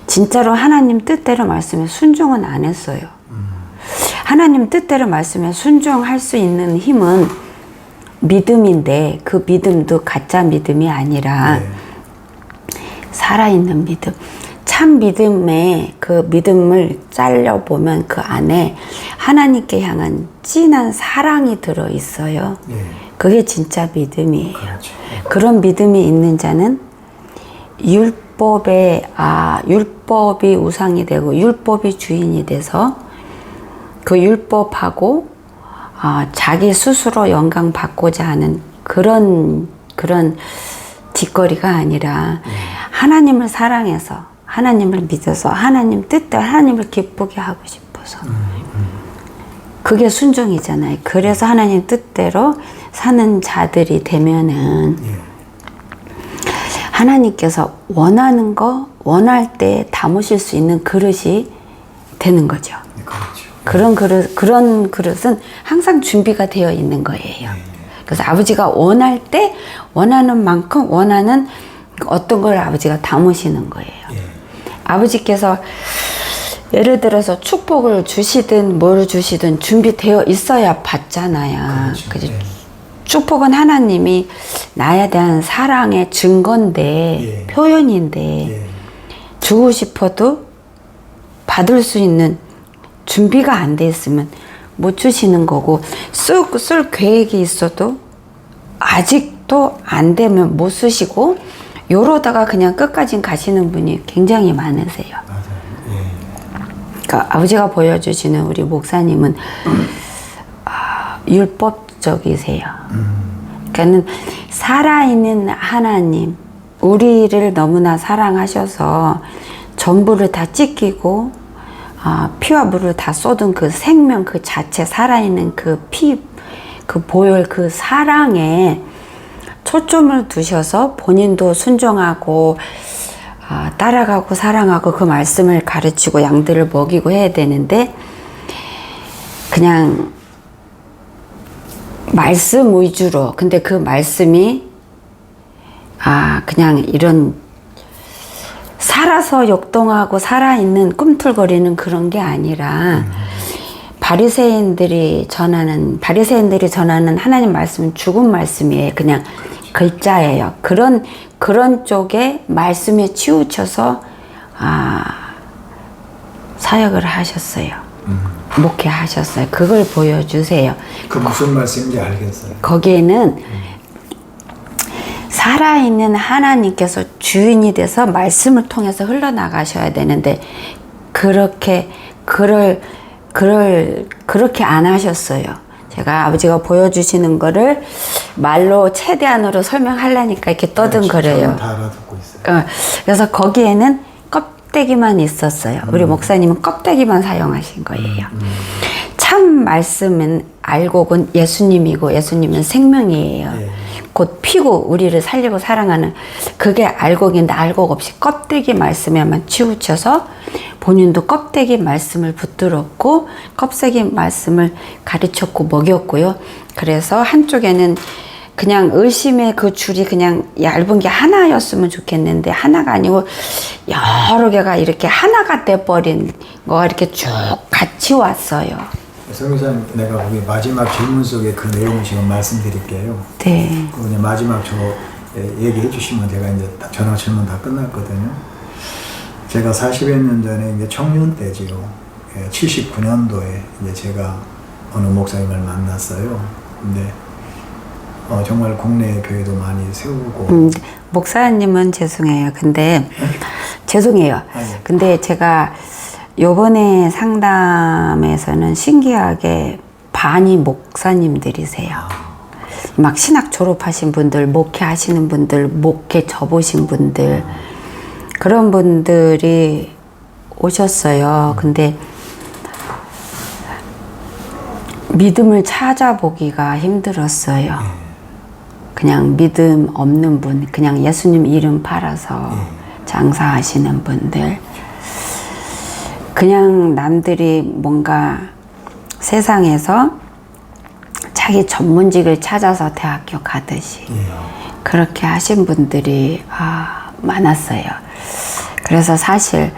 진짜로 하나님 뜻대로 말씀에 순종은 안 했어요. 하나님 뜻대로 말씀에 순종할 수 있는 힘은 믿음인데 그 믿음도 가짜 믿음이 아니라 살아있는 믿음. 참 믿음에 그 믿음을 잘려보면 그 안에 하나님께 향한 진한 사랑이 들어있어요. 그게 진짜 믿음이에요. 그렇죠. 그런 믿음이 있는 자는 율법이 우상이 되고 율법이 주인이 돼서 그 율법하고 자기 스스로 영광 받고자 하는 그런 뒷거리가 아니라 하나님을 사랑해서 하나님을 믿어서 하나님 뜻대로 하나님을 기쁘게 하고 싶어서 그게 순종이잖아요. 그래서 하나님 뜻대로 사는 자들이 되면은 하나님께서 원하는 거 원할 때 담으실 수 있는 그릇이 되는 거죠. 그렇죠. 그런 그릇은 항상 준비가 되어 있는 거예요. 그래서 아버지가 원할 때 원하는 만큼 원하는 어떤 걸 아버지가 담으시는 거예요. 아버지께서 예를 들어서 축복을 주시든 뭘 주시든 준비되어 있어야 받잖아요. 그렇죠. 축복은 하나님이 나에 대한 사랑의 증거인데 표현인데 주고 싶어도 받을 수 있는 준비가 안 돼 있으면 못 주시는 거고 쓸 계획이 있어도 아직도 안 되면 못 쓰시고 요러다가 그냥 끝까지 가시는 분이 굉장히 많으세요. 그러니까 아버지가 보여주시는 우리 목사님은 율법적이세요. 그러니까는 살아있는 하나님, 우리를 너무나 사랑하셔서 전부를 다 찢기고 피와 물을 다 쏟은 그 생명 그 자체 살아있는 그 피, 그 보혈 그 사랑에 초점을 두셔서 본인도 순종하고 따라가고 사랑하고 그 말씀을 가르치고 양들을 먹이고 해야 되는데 그냥 말씀 위주로 근데 그 말씀이 그냥 이런 살아서 역동하고 살아있는 꿈틀거리는 그런 게 아니라 바리새인들이 전하는 하나님 말씀은 죽은 말씀이에요. 그냥 글자예요. 그런 쪽에 말씀에 치우쳐서 사역을 하셨어요. 목회하셨어요. 그걸 보여주세요. 그 무슨 말씀인지 알겠어요. 거기에는 살아있는 하나님께서 주인이 돼서 말씀을 통해서 흘러나가셔야 되는데 그렇게 그럴 그렇게 안 하셨어요. 제가 아버지가 보여주시는 거를 말로 최대한으로 설명하려니까 이렇게 떠듬거려요. 저는 다 알아듣고 있어요. 그래서 거기에는 껍데기만 있었어요. 우리 목사님은 껍데기만 사용하신 거예요. 참 말씀은 알곡은 예수님이고 예수님은 생명이에요. 예. 곧 피고 우리를 살리고 사랑하는 그게 알곡인데 알곡 없이 껍데기 말씀에만 치우쳐서 본인도 껍데기 말씀을 붙들었고 껍데기 말씀을 가르쳤고 먹였고요. 그래서 한쪽에는 그냥 의심의 그 줄이 그냥 얇은 게 하나였으면 좋겠는데 하나가 아니고 여러 개가 이렇게 하나가 돼버린 거가 이렇게 쭉 같이 왔어요. 성교사님, 내가 거기 마지막 질문 속에 그 내용을 지금 말씀드릴게요. 네. 그 이제 마지막 저 얘기해 주시면 제가 이제 전화 질문 다 끝났거든요. 제가 40여 년 전에 이제 청년 때지요. 79년도에 이제 제가 어느 목사님을 만났어요. 근데 정말 국내 교회도 많이 세우고. 목사님은 죄송해요. 근데 죄송해요. 아니. 근데 제가 요번에 상담에서는 신기하게 반이 목사님들이세요. 막 신학 졸업하신 분들, 목회하시는 분들, 목회 접으신 분들 그런 분들이 오셨어요. 근데 믿음을 찾아보기가 힘들었어요. 그냥 믿음 없는 분, 그냥 예수님 이름 팔아서 장사하시는 분들, 그냥 남들이 뭔가 세상에서 자기 전문직을 찾아서 대학교 가듯이 그렇게 하신 분들이 많았어요. 그래서 사실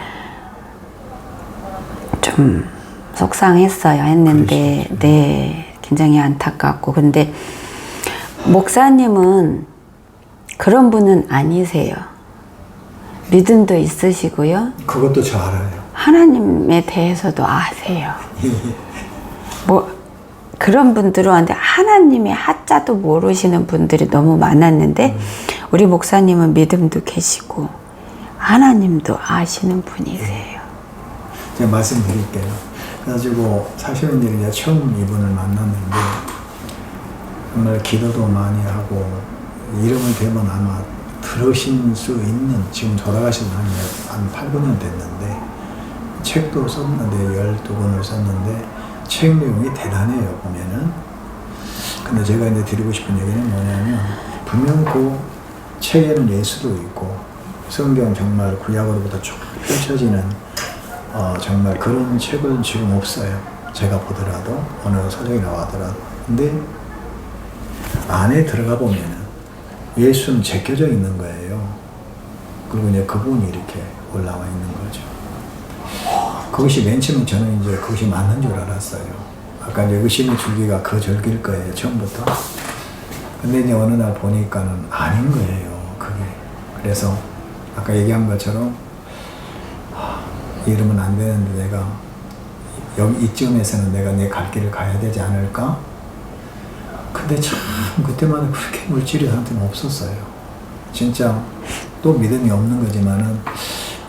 좀 속상했어요. 했는데 네, 굉장히 안타깝고. 근데 목사님은 그런 분은 아니세요. 믿음도 있으시고요. 그것도 저 알아요. 하나님에 대해서도 아세요. 뭐 그런 분들은 왔는데 하나님의 하자도 모르시는 분들이 너무 많았는데 우리 목사님은 믿음도 계시고 하나님도 아시는 분이세요. 제가 말씀드릴게요. 그래가지고 사실은 이제 처음 이분을 만났는데 정말 기도도 많이 하고 이름을 대면 아마 들으신 수 있는, 지금 돌아가신 한 8, 9년 됐는데 책도 썼는데 12권을 썼는데 책 내용이 대단해요, 보면은. 근데 제가 이제 드리고 싶은 얘기는 뭐냐면 분명 그 책에는 예수도 있고 성경 정말 구약으로부터 쭉 펼쳐지는 정말 그런 책은 지금 없어요. 제가 보더라도 어느 서적이 나와더라도. 근데 안에 들어가 보면은 예수는 제껴져 있는 거예요. 그리고 이제 그분이 이렇게 올라와 있는 거죠. 그것이 맨 처음에 저는 이제 그것이 맞는 줄 알았어요. 아까 이제 의심의 줄기가 그 줄기일 거예요, 처음부터. 근데 이제 어느 날 보니까는 아닌 거예요, 그게. 그래서 아까 얘기한 것처럼 이러면 안 되는데 내가 여기 이쯤에서는 내가 내 갈 길을 가야 되지 않을까? 근데 참 그때만 그렇게 물질이 저한테는 없었어요. 진짜 또 믿음이 없는 거지만은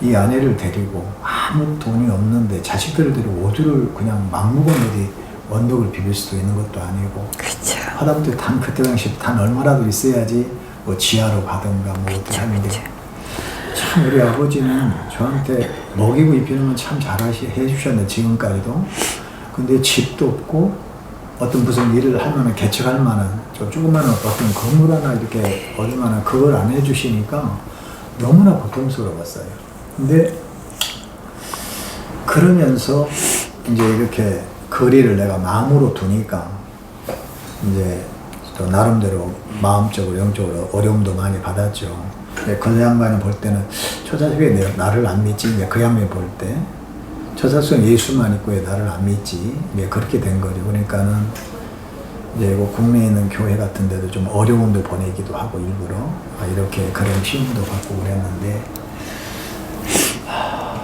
이 아내를 데리고 아무 돈이 없는데 자식들을 데리고 어디를 그냥 막무가내 어디 언덕을 비빌 수도 있는 것도 아니고. 그렇죠. 하다못해 그때 당시 단 얼마라도 있어야지 뭐 지하로 가든가 뭐 어떻게 하는데 참 우리 아버지는 저한테 먹이고 입히는 건 참 해주셨는데 지금까지도. 근데 집도 없고 어떤 무슨 일을 할 만한, 개척할 만한 조그마한 어떤 건물 하나 이렇게 얻을만한 그걸 안 해주시니까 너무나 고통스러웠어요. 근데 그러면서 이제 이렇게 거리를 내가 마음으로 두니까 이제 또 나름대로 마음적으로 영적으로 어려움도 많이 받았죠. 그 양반이 볼 때는 저 자식이 왜 나를 안 믿지? 이제 그 양반이 볼 때 저 자식은 예수만 있고 왜 나를 안 믿지? 이제 그렇게 된 거죠. 그러니까는 이제 국내에 있는 교회 같은 데도 좀 어려움도 보내기도 하고 일부러 이렇게 그런 시험도 받고 그랬는데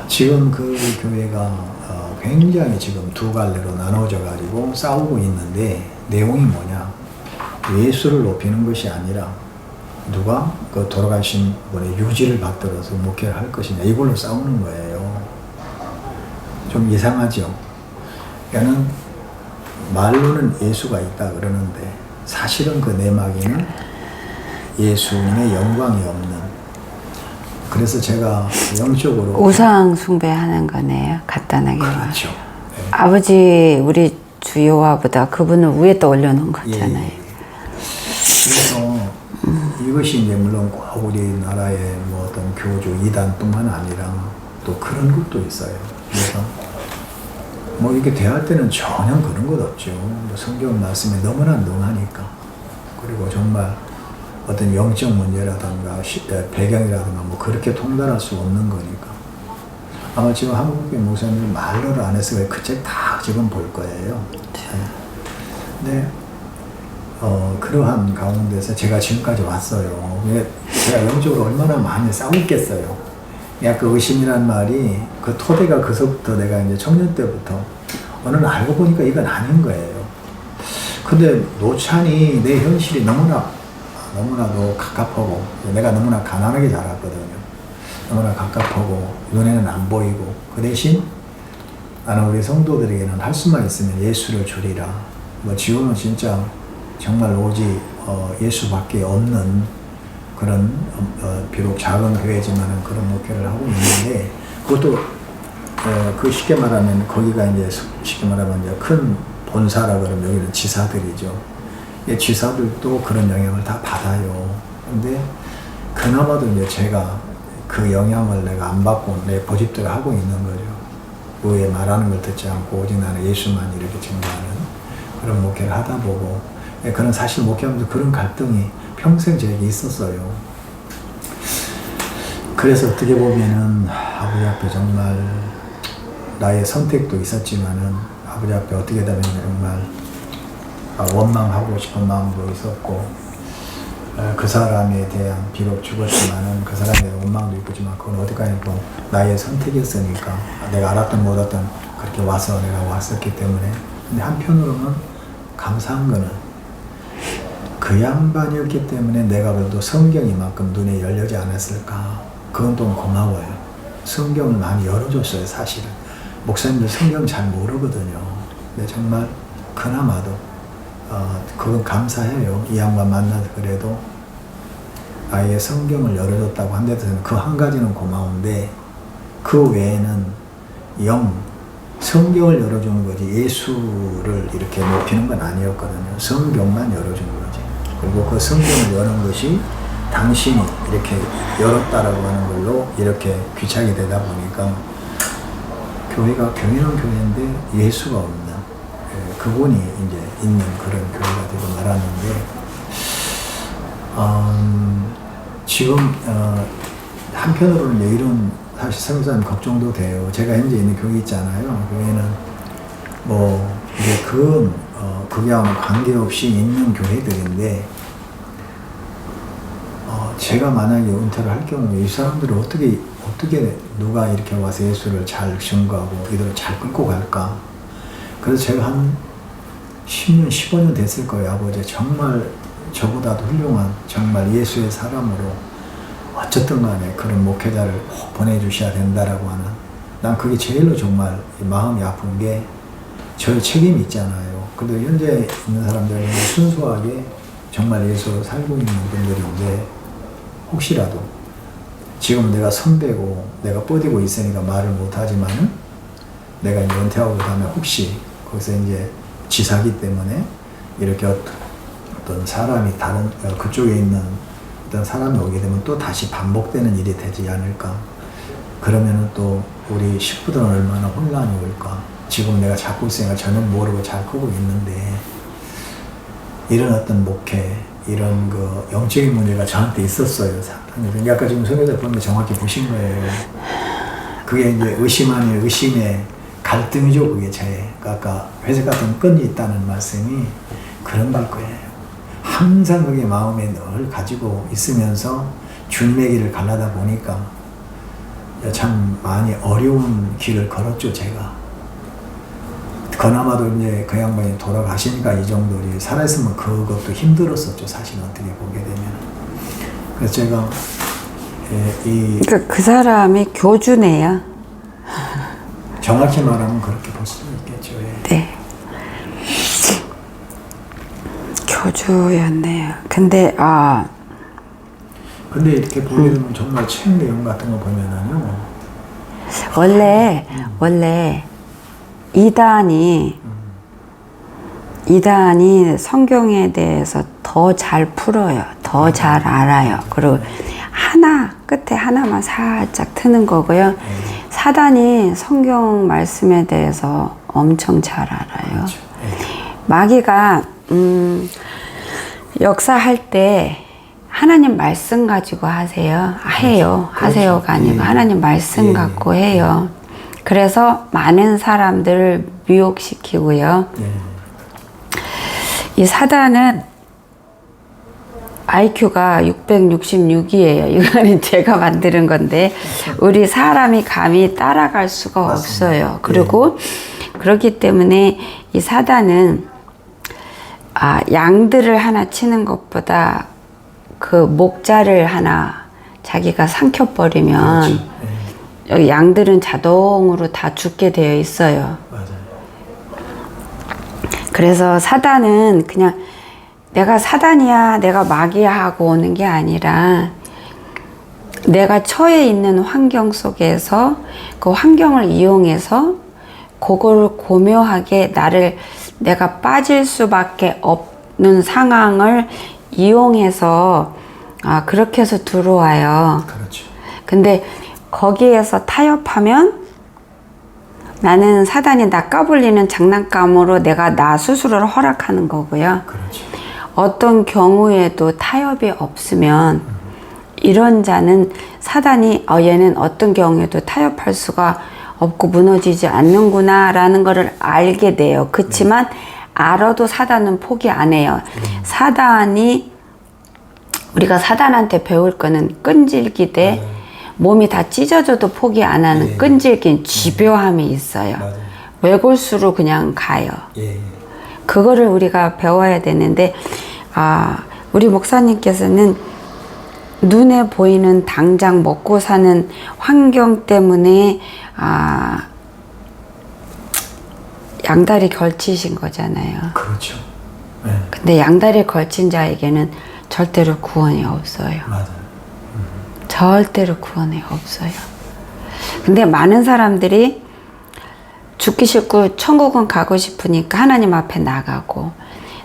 지금 그 교회가 굉장히 지금 두 갈래로 나눠져 가지고 싸우고 있는데 내용이 뭐냐? 예수를 높이는 것이 아니라 누가 그 돌아가신 분의 유지를 받들어서 목회를 할 것이냐, 이걸로 싸우는 거예요. 좀 이상하죠. 그러니까는 말로는 예수가 있다 그러는데 사실은 그 내막에는 예수님의 영광이 없는. 그래서 제가 영적으로 우상 숭배하는 거네요. 간단하게 말하면. 그렇죠. 네. 아버지 우리 주 여호와보다 그분을 위에 떠 올려놓은 거잖아요. 예. 그래서 이것이 이제 물론 꼭 우리나라의 뭐 어떤 교주 이단뿐만 아니라 또 그런 것도 있어요. 그래서 뭐 이렇게 대할 때는 전혀 그런 것 없죠. 뭐 성경 말씀이 너무나 능하니까. 그리고 정말 어떤 영적 문제라든가 배경이라든가 뭐 그렇게 통달할 수 없는 거니까. 아마 지금 한국의 목사님들 말로를 안 해서 그 책 다 지금 볼 거예요. 네. 그러한 가운데서 제가 지금까지 왔어요. 제가 영적으로 얼마나 많이 싸웠겠어요. 그 의심이란 말이 그 토대가 그서부터 내가 이제 청년 때부터 어느 날 알고 보니까 이건 아닌 거예요. 근데 노찬이 내 현실이 너무나도 갑갑하고 내가 너무나 가난하게 자랐거든요. 너무나 갑갑하고 눈에는 안 보이고 그 대신 나는 우리 성도들에게는 할 수만 있으면 예수를 주리라. 뭐 지금은 진짜 정말 오직 예수밖에 없는 그런 비록 작은 교회지만은 그런 목회를 하고 있는데 그것도 그 쉽게 말하면 거기가 이제 쉽게 말하면 이제 큰 본사라 그러면 여기는 지사들이죠. 지사들도 그런 영향을 다 받아요. 근데 그나마도 이제 제가 그 영향을 내가 안 받고 내 고집대로 하고 있는 거죠. 왜 말하는 걸 듣지 않고 오직 나는 예수만 이렇게 증거하는 그런 목회를 하다 보고 그런 사실 목회하면서 그런 갈등이 평생 저에게 있었어요. 그래서 어떻게 보면은 아버지 앞에 정말 나의 선택도 있었지만은 아버지 앞에 어떻게 되면 정말 원망하고 싶은 마음도 있었고 그 사람에 대한 비록 죽었지만은 그 사람에 대한 원망도 있지만 그건 어디까지 또 나의 선택이었으니까 내가 알았던 못했던 그렇게 와서 내가 왔었기 때문에 근데 한편으로는 감사한 거는 그 양반이었기 때문에 내가 그래도 성경이 만큼 눈에 열리지 않았을까 그건 또 고마워요. 성경을 많이 열어줬어요. 사실은 목사님들 성경 잘 모르거든요. 근데 정말 그나마도 그건 감사해요. 이 양반 만나서 그래도 아예 성경을 열어줬다고 한 데서 그 한 가지는 고마운데 그 외에는 성경을 열어주는 거지 예수를 이렇게 높이는 건 아니었거든요. 성경만 열어주는 거지. 그리고 그 성경을 여는 것이 당신이 이렇게 열었다라고 하는 걸로 이렇게 귀착이 되다 보니까 교회는 교회인데 예수가 없는 그분이 이제 있는 그런 교회가 되고 말았는데 지금 한편으로는 이런 사실 선교사님 걱정도 돼요. 제가 현재 있는 교회 있잖아요. 교회는 뭐 이제 그게와는 관계없이 있는 교회들인데 제가 만약에 은퇴를 할 경우에 이 사람들을 어떻게 누가 이렇게 와서 예수를 잘 증거하고 이들을 잘 끌고 갈까? 그래서 제가 한 10년, 15년 됐을 거예요. 아버지 정말 저보다도 훌륭한 정말 예수의 사람으로 어쨌든 간에 그런 목회자를 꼭 보내주셔야 된다라고 하는 난 그게 제일로 정말 마음이 아픈 게 저의 책임이 있잖아요. 근데 현재 있는 사람들은 순수하게 정말 예수로 살고 있는 분들인데 혹시라도 지금 내가 선배고 내가 뻗이고 있으니까 말을 못하지만은 내가 이제 은퇴하고 가면 혹시 거기서 이제 지사기 때문에 이렇게 어떤 사람이 다른 그쪽에 있는 어떤 사람이 오게 되면 또 다시 반복되는 일이 되지 않을까. 그러면은 또 우리 식구들은 얼마나 혼란이 올까. 지금 내가 잡고 있으니까 전혀 모르고 잘 크고 있는데 이런 어떤 목회 이런 그 영적인 문제가 저한테 있었어요. 아까 지금 성경에서 보면 정확히 보신 거예요. 그게 이제 의심 아닌 의심의 갈등이죠. 그게 아까 회색 같은 끈이 있다는 말씀이 그런 걸 거예요. 항상 그게 마음에 늘 가지고 있으면서 주님의 길을 갈라다 보니까 참 많이 어려운 길을 걸었죠. 제가. 그나마도 이제 그 양반이 돌아가시니까 이 정도 살아있으면 그것도 힘들었었죠. 사실 어떻게 보게 되면. 그래서 제가 그러니까 그 사람이 교주네요. 정확히 말하면 그렇게 볼 수 있겠죠. 예. 네. 교주였네요. 근데 근데 이렇게 보게 되면 정말 책 내용 같은 거 보면은요. 원래 이단이 성경에 대해서 더 잘 풀어요. 더 잘 알아요. 그리고 끝에 하나만 살짝 트는 거고요. 사단이 성경 말씀에 대해서 엄청 잘 알아요. 그렇죠. 마귀가 역사할 때 하나님 말씀 가지고 해요. 하세요가 아니고 하나님 말씀 갖고 해요. 그래서 많은 사람들을 미혹시키고요. 이 사단은 IQ가 666이에요. 이거는 제가 만드는 건데 우리 사람이 감히 따라갈 수가 없어요. 그리고 그렇기 때문에 이 사단은 양들을 하나 치는 것보다 그 목자를 하나 자기가 삼켜버리면 여기 양들은 자동으로 다 죽게 되어 있어요. 맞아요. 그래서 사단은 그냥 내가 사단이야, 내가 마귀야 하고 오는 게 아니라 내가 처해 있는 환경 속에서 그 환경을 이용해서 그걸 고묘하게 내가 빠질 수밖에 없는 상황을 이용해서 그렇게 해서 들어와요. 그렇죠. 근데 거기에서 타협하면 나는 사단이 나 까불리는 장난감으로 내가 나 스스로를 허락하는 거고요. 그렇죠. 어떤 경우에도 타협이 없으면 이런 자는 사단이 얘는 어떤 경우에도 타협할 수가 없고 무너지지 않는구나 라는 거를 알게 돼요. 그렇지만 알아도 사단은 포기 안 해요. 우리가 사단한테 배울 거는 끈질기되 몸이 다 찢어져도 포기 안 하는 끈질긴 집요함이 있어요. 맞아요. 외골수로 그냥 가요. 예. 그거를 우리가 배워야 되는데 우리 목사님께서는 눈에 보이는 당장 먹고 사는 환경 때문에 양다리 걸치신 거잖아요. 그렇죠. 예. 근데 양다리 걸친 자에게는 절대로 구원이 없어요. 맞아요. 절대로 구원이 없어요. 근데 많은 사람들이 죽기 싫고 천국은 가고 싶으니까 하나님 앞에 나가고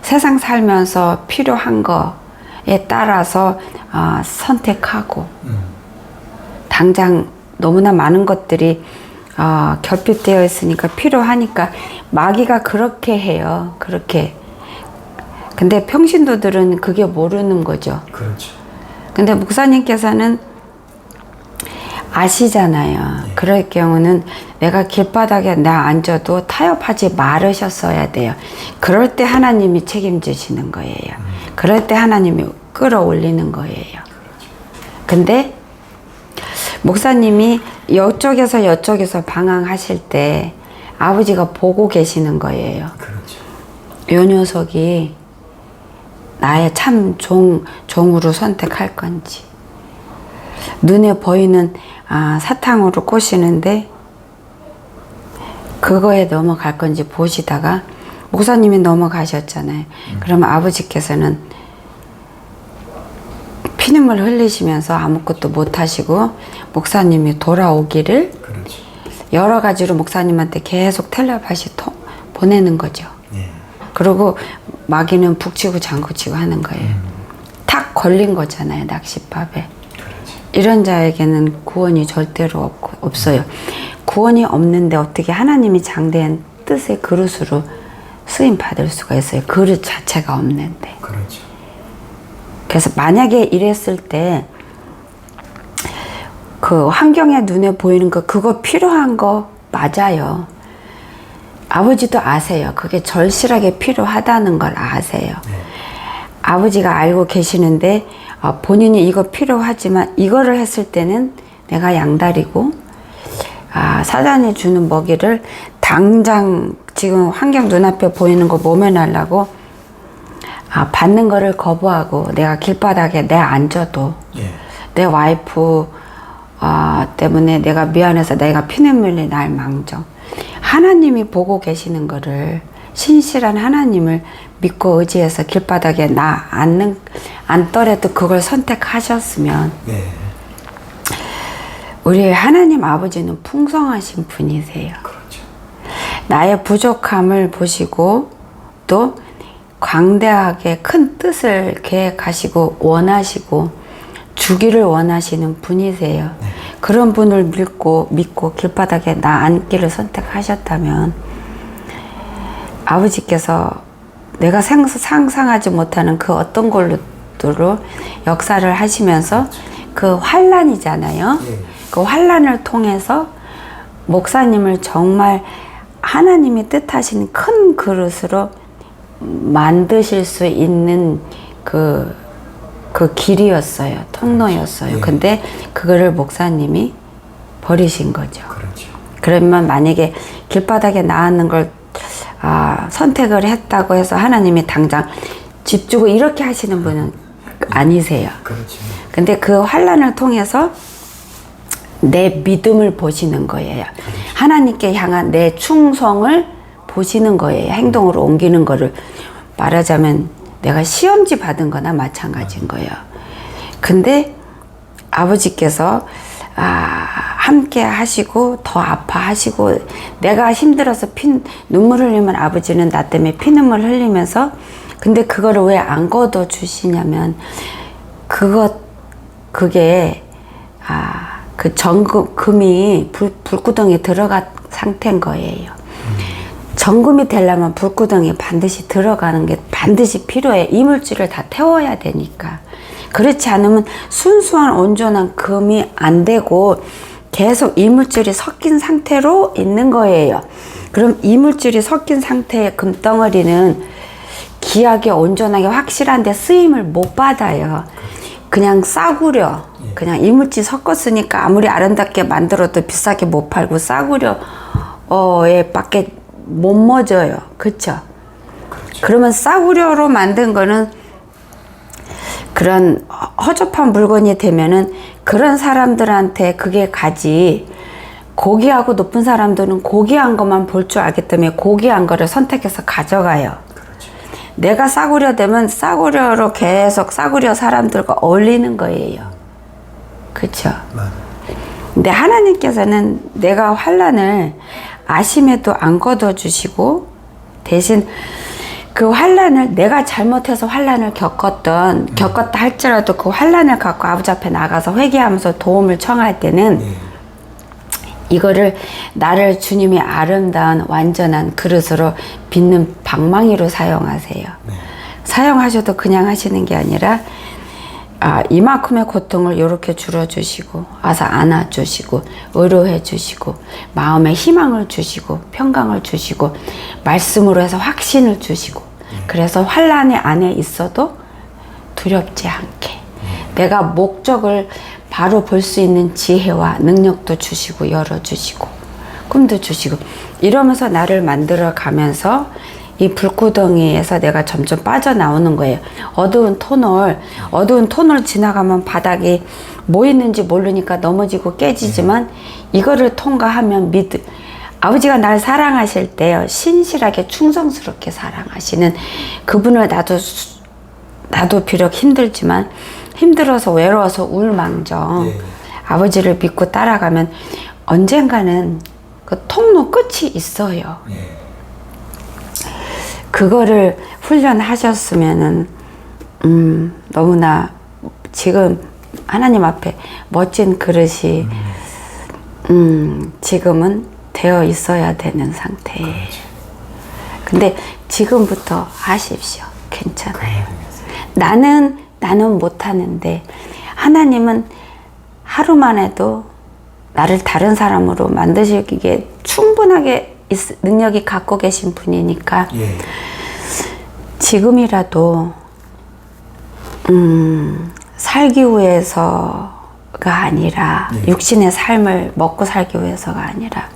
세상 살면서 필요한 거에 따라서 선택하고 당장 너무나 많은 것들이 결핍되어 있으니까 필요하니까 마귀가 그렇게 해요. 그렇게. 근데 평신도들은 그게 모르는 거죠. 그렇죠. 근데 목사님께서는 아시잖아요. 그럴 경우는 내가 길바닥에 나 앉아도 타협하지 말으셨어야 돼요. 그럴 때 하나님이 책임지시는 거예요. 그럴 때 하나님이 끌어올리는 거예요. 근데 목사님이 이쪽에서 방황하실 때 아버지가 보고 계시는 거예요. 그렇죠. 요 녀석이 나의 참 종으로 선택할 건지. 눈에 보이는 사탕으로 꼬시는데 그거에 넘어갈 건지 보시다가 목사님이 넘어가셨잖아요. 그러면 아버지께서는 피눈물 흘리시면서 아무것도 못하시고 목사님이 돌아오기를 그렇죠. 여러 가지로 목사님한테 계속 텔레파시 보내는 거죠. 예. 그리고 마귀는 북치고 장구치고 하는 거예요. 탁 걸린 거잖아요, 낚싯밥에. 그렇죠. 이런 자에게는 구원이 절대로 없어요. 구원이 없는데 어떻게 하나님이 장대한 뜻의 그릇으로 쓰임 받을 수가 있어요. 그릇 자체가 없는데. 그렇죠. 그래서 만약에 이랬을 때 그 환경에 눈에 보이는 거 그거 필요한 거 맞아요. 아버지도 아세요. 그게 절실하게 필요하다는 걸 아세요. 아버지가 알고 계시는데 본인이 이거 필요하지만 이거를 했을 때는 내가 양다리고 사단이 주는 먹이를 당장 지금 환경 눈앞에 보이는 거 모면하려고 받는 거를 거부하고 내가 길바닥에 앉아도 내 와이프 때문에 내가 미안해서 내가 피눈물이 날 망정 하나님이 보고 계시는 거를, 신실한 하나님을 믿고 의지해서 길바닥에 나 앉더라도 그걸 선택하셨으면, 네. 우리 하나님 아버지는 풍성하신 분이세요. 그렇죠. 나의 부족함을 보시고 또 광대하게 큰 뜻을 계획하시고 원하시고 주기를 원하시는 분이세요. 네. 그런 분을 믿고 길바닥에 나 앉기를 선택하셨다면, 아버지께서 내가 상상하지 못하는 그 어떤 걸로도 역사를 하시면서, 그 환난이잖아요. 네. 그 환난을 통해서 목사님을 정말 하나님이 뜻하신 큰 그릇으로 만드실 수 있는 그 길이었어요. 통로였어요. 네. 근데 그거를 목사님이 버리신 거죠. 그렇죠. 그러면 만약에 길바닥에 나앉는 걸 선택을 했다고 해서 하나님이 당장 집 주고 이렇게 하시는 분은 아니세요. 그렇죠. 근데 그 환난을 통해서 내 믿음을 보시는 거예요. 하나님께 향한 내 충성을 보시는 거예요. 행동으로 옮기는 거를. 말하자면 내가 시험지 받은 거나 마찬가지인 거예요. 근데 아버지께서 함께 하시고 더 아파하시고, 내가 힘들어서 눈물 흘리면 아버지는 나 때문에 피눈물 흘리면서, 근데 그거를 왜 안 걷어 주시냐면, 그게 그 금이 불구덩이에 들어간 상태인 거예요. 정금이 되려면 불구덩이에 반드시 들어가는 게 반드시 필요해. 이물질을 다 태워야 되니까. 그렇지 않으면 순수한 온전한 금이 안 되고 계속 이물질이 섞인 상태로 있는 거예요. 그럼 이물질이 섞인 상태의 금덩어리는 귀하게 온전하게 확실한데 쓰임을 못 받아요. 그냥 싸구려, 그냥 이물질 섞었으니까 아무리 아름답게 만들어도 비싸게 못 팔고 싸구려에 밖에 못 멎어요. 그쵸? 그러면 싸구려로 만든 거는 그런 허접한 물건이 되면은 그런 사람들한테 그게 가지, 고귀하고 높은 사람들은 고귀한 것만 볼 줄 알기 때문에 고귀한 거를 선택해서 가져가요. 내가 싸구려 되면 싸구려로 계속 싸구려 사람들과 어울리는 거예요. 그쵸? 근데 하나님께서는 내가 환난을 아심에도 안 걷어주시고, 대신 그 환난을 내가 잘못해서 환난을 겪었다 할지라도 그 환난을 갖고 아버지 앞에 나가서 회개하면서 도움을 청할 때는 이거를 나를 주님의 아름다운 완전한 그릇으로 빚는 방망이로 사용하세요. 사용하셔도 그냥 하시는 게 아니라 이만큼의 고통을 이렇게 줄여주시고 와서 안아주시고 의료해 주시고 마음에 희망을 주시고 평강을 주시고 말씀으로 해서 확신을 주시고, 그래서 환난의 안에 있어도 두렵지 않게 내가 목적을 바로 볼 수 있는 지혜와 능력도 주시고 열어주시고 꿈도 주시고 이러면서 나를 만들어 가면서 이 불구덩이에서 내가 점점 빠져나오는 거예요. 어두운 터널 지나가면 바닥에 뭐 있는지 모르니까 넘어지고 깨지지만 이거를 통과하면 아버지가 날 사랑하실 때요, 신실하게 충성스럽게 사랑하시는 그분을 나도 비록 힘들지만 힘들어서 외로워서 울망정 아버지를 믿고 따라가면 언젠가는 그 통로 끝이 있어요. 그거를 훈련하셨으면은 너무나 지금 하나님 앞에 멋진 그릇이 지금은 되어 있어야 되는 상태예요. 근데 지금부터 하십시오. 괜찮아요. 나는 못하는데 하나님은 하루만 해도 나를 다른 사람으로 만드시기에 충분하게 능력이 갖고 계신 분이니까 지금이라도 살기 위해서가 아니라 육신의 삶을 먹고 살기 위해서가 아니라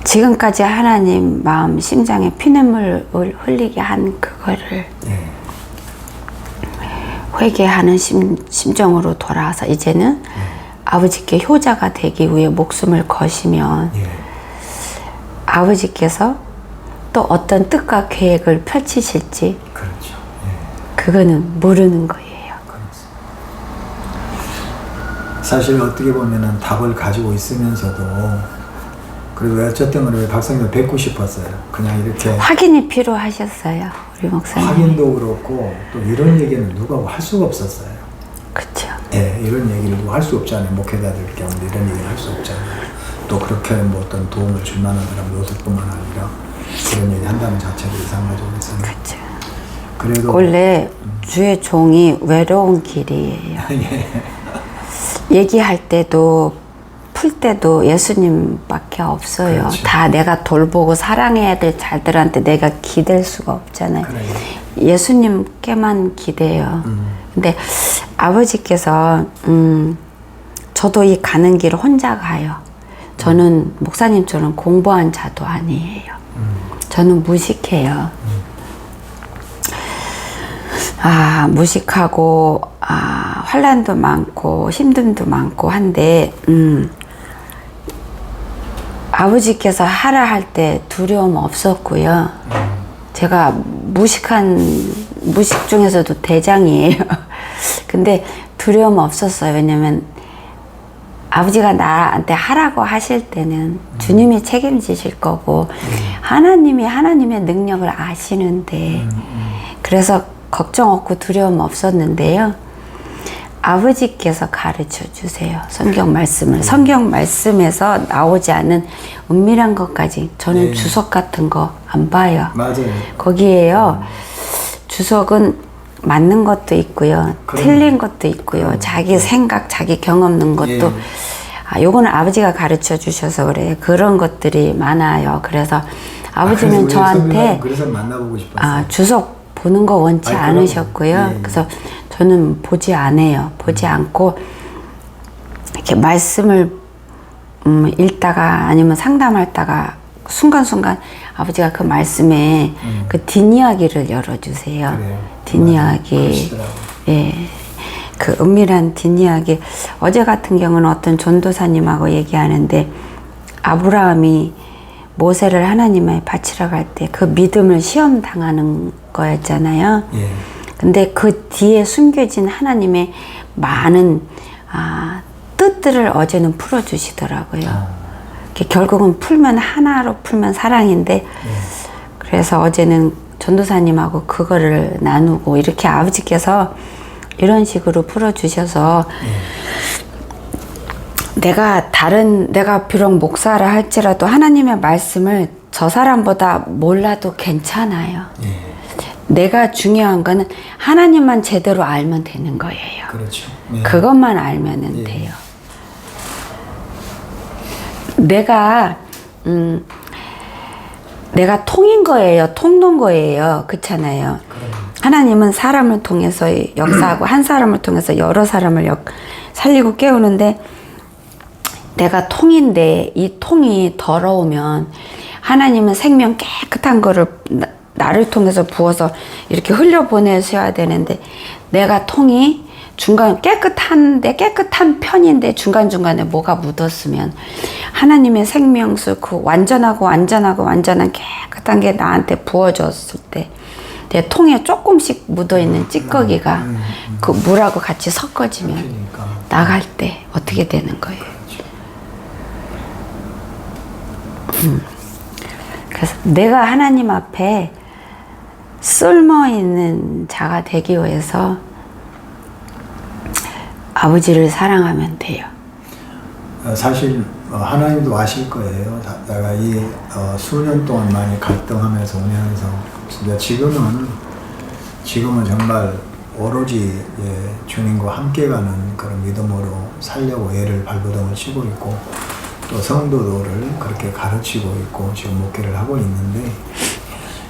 지금까지 하나님 마음 심장에 피눈물을 흘리게 한 그거를 회개하는 심정으로 돌아와서 이제는 아버지께 효자가 되기 위해 목숨을 거시면 아버지께서 또 어떤 뜻과 계획을 펼치실지 그렇죠. 예. 그거는 모르는 거예요. 사실 어떻게 보면은 답을 가지고 있으면서도 그래도 어쨌든 간에 박사님을 뵙고 싶었어요. 그냥 이렇게 확인이 필요하셨어요, 우리 목사님. 확인도 그렇고 또 이런 얘기는 누가 할 수가 없었어요. 그렇죠. 예, 이런 얘기를 누가 할 수 없잖아요. 목회자들 경우도 이런 얘기를 할 수 없잖아요. 또 그렇게 뭐 어떤 도움을 줄 만한 사람 요새뿐만 아니라 그런 얘기 한다는 자체도 이상하죠. 그렇죠. 그래도 원래 주의 종이 외로운 길이에요. 예. 얘기할 때도 풀 때도 예수님밖에 없어요. 그렇죠. 다 내가 돌보고 사랑해야 될 자들한테 내가 기댈 수가 없잖아요. 그래요. 예수님께만 기대요. 근데 아버지께서 저도 이 가는 길을 혼자 가요. 저는 목사님처럼 공부한 자도 아니에요. 저는 무식해요. 무식하고 환란도 많고 힘듦도 많고 한데 아버지께서 하라 할 때 두려움 없었고요. 제가 무식 중에서도 대장이에요. 근데 두려움 없었어요. 왜냐면 아버지가 나한테 하라고 하실 때는 주님이 책임지실 거고 하나님이 하나님의 능력을 아시는데 그래서 걱정 없고 두려움 없었는데요. 아버지께서 가르쳐 주세요. 성경 말씀을. 성경 말씀에서 나오지 않은 은밀한 것까지 저는 네. 주석 같은 거 안 봐요. 맞아요. 거기에요. 주석은 맞는 것도 있고요. 그럼. 틀린 것도 있고요. 자기 생각, 자기 경험 있는 것도 예. 요거는 아버지가 가르쳐 주셔서 그래요. 그런 것들이 많아요. 그래서 아버지는 그래서 우리 저한테 선배님 그래서 만나보고 싶었어요. 주석 보는 거 원치 아니, 않으셨고요. 그럼. 예. 그래서 저는 보지 않아요. 보지 않고 이렇게 말씀을 읽다가 아니면 상담하다가 순간순간 아버지가 그 말씀에 그 뒷이야기를 열어주세요. 그래요. 뒷이야기. 그러시더라고요. 예. 그 은밀한 뒷이야기. 어제 같은 경우는 어떤 전도사님하고 얘기하는데 아브라함이 모세를 하나님에 바치러 갈 때 그 믿음을 시험 당하는 거였잖아요. 예. 근데 그 뒤에 숨겨진 하나님의 많은 뜻들을 어제는 풀어주시더라고요. 결국은 풀면 하나로 풀면 사랑인데 그래서 어제는 전도사님하고 그거를 나누고 이렇게 아버지께서 이런 식으로 풀어주셔서 내가 비록 목사를 할지라도 하나님의 말씀을 저 사람보다 몰라도 괜찮아요. 예. 내가 중요한 거는 하나님만 제대로 알면 되는 거예요. 그렇죠. 예. 그것만 알면은 예. 돼요. 내가 통인 거예요. 통놓은 거예요. 그렇잖아요. 하나님은 사람을 통해서 역사하고 한 사람을 통해서 여러 사람을 살리고 깨우는데 내가 통인데 이 통이 더러우면 하나님은 생명 깨끗한 거를 나를 통해서 부어서 이렇게 흘려보내셔야 되는데 내가 통이 깨끗한 편인데 중간중간에 뭐가 묻었으면 하나님의 생명수 그 완전한 깨끗한 게 나한테 부어졌을 때 내 통에 조금씩 묻어있는 찌꺼기가 그 물하고 같이 섞어지면 그러니까. 나갈 때 어떻게 되는 거예요. 그래서 내가 하나님 앞에 쓸모있는 자가 되기 위해서 아버지를 사랑하면 돼요. 사실 하나님도 아실 거예요. 내가 이 수년 동안 많이 갈등하면서 오면서 진짜 지금은 정말 오로지 주님과 함께 가는 그런 믿음으로 살려고 애를 발버둥을 치고 있고 또 성도들을 그렇게 가르치고 있고 지금 목회를 하고 있는데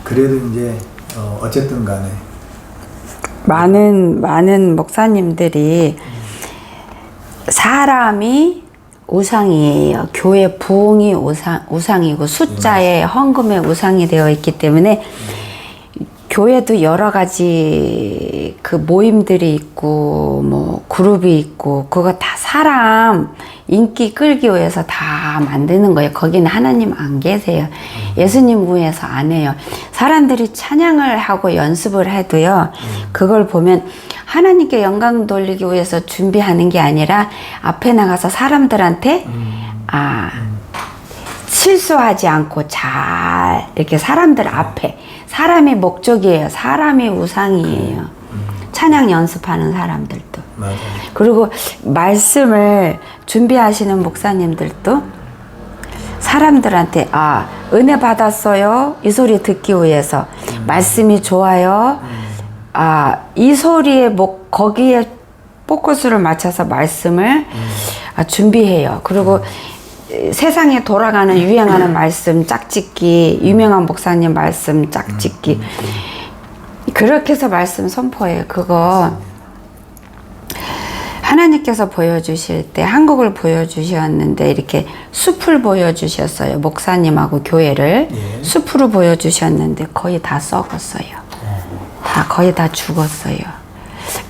그래도 이제 어쨌든 간에 많은 목사님들이 사람이 우상이에요. 교회 부흥이 우상이고 숫자의 헌금의 우상이 되어 있기 때문에 교회도 여러 가지 그 모임들이 있고 뭐 그룹이 있고 그거 다 사람 인기 끌기 위해서 다 만드는 거예요. 거기는 하나님 안 계세요. 예수님 위해서 안 해요. 사람들이 찬양을 하고 연습을 해도요. 그걸 보면 하나님께 영광 돌리기 위해서 준비하는 게 아니라 앞에 나가서 사람들한테 실수하지 않고 잘 이렇게 사람들 앞에 사람이 목적이에요. 사람이 우상이에요. 찬양 연습하는 사람들도. 맞아요. 그리고 말씀을 준비하시는 목사님들도 사람들한테 은혜 받았어요. 이 소리 듣기 위해서 말씀이 좋아요. 이 소리에 거기에 포커스를 맞춰서 말씀을 준비해요. 그리고 세상에 돌아가는 유행하는 말씀 짝짓기, 유명한 목사님 말씀 짝짓기, 그렇게 해서 말씀 선포해요. 그거 하나님께서 보여주실 때 한국을 보여주셨는데 이렇게 숲을 보여주셨어요. 목사님하고 교회를 숲으로 보여주셨는데 거의 다 썩었어요. 거의 다 죽었어요.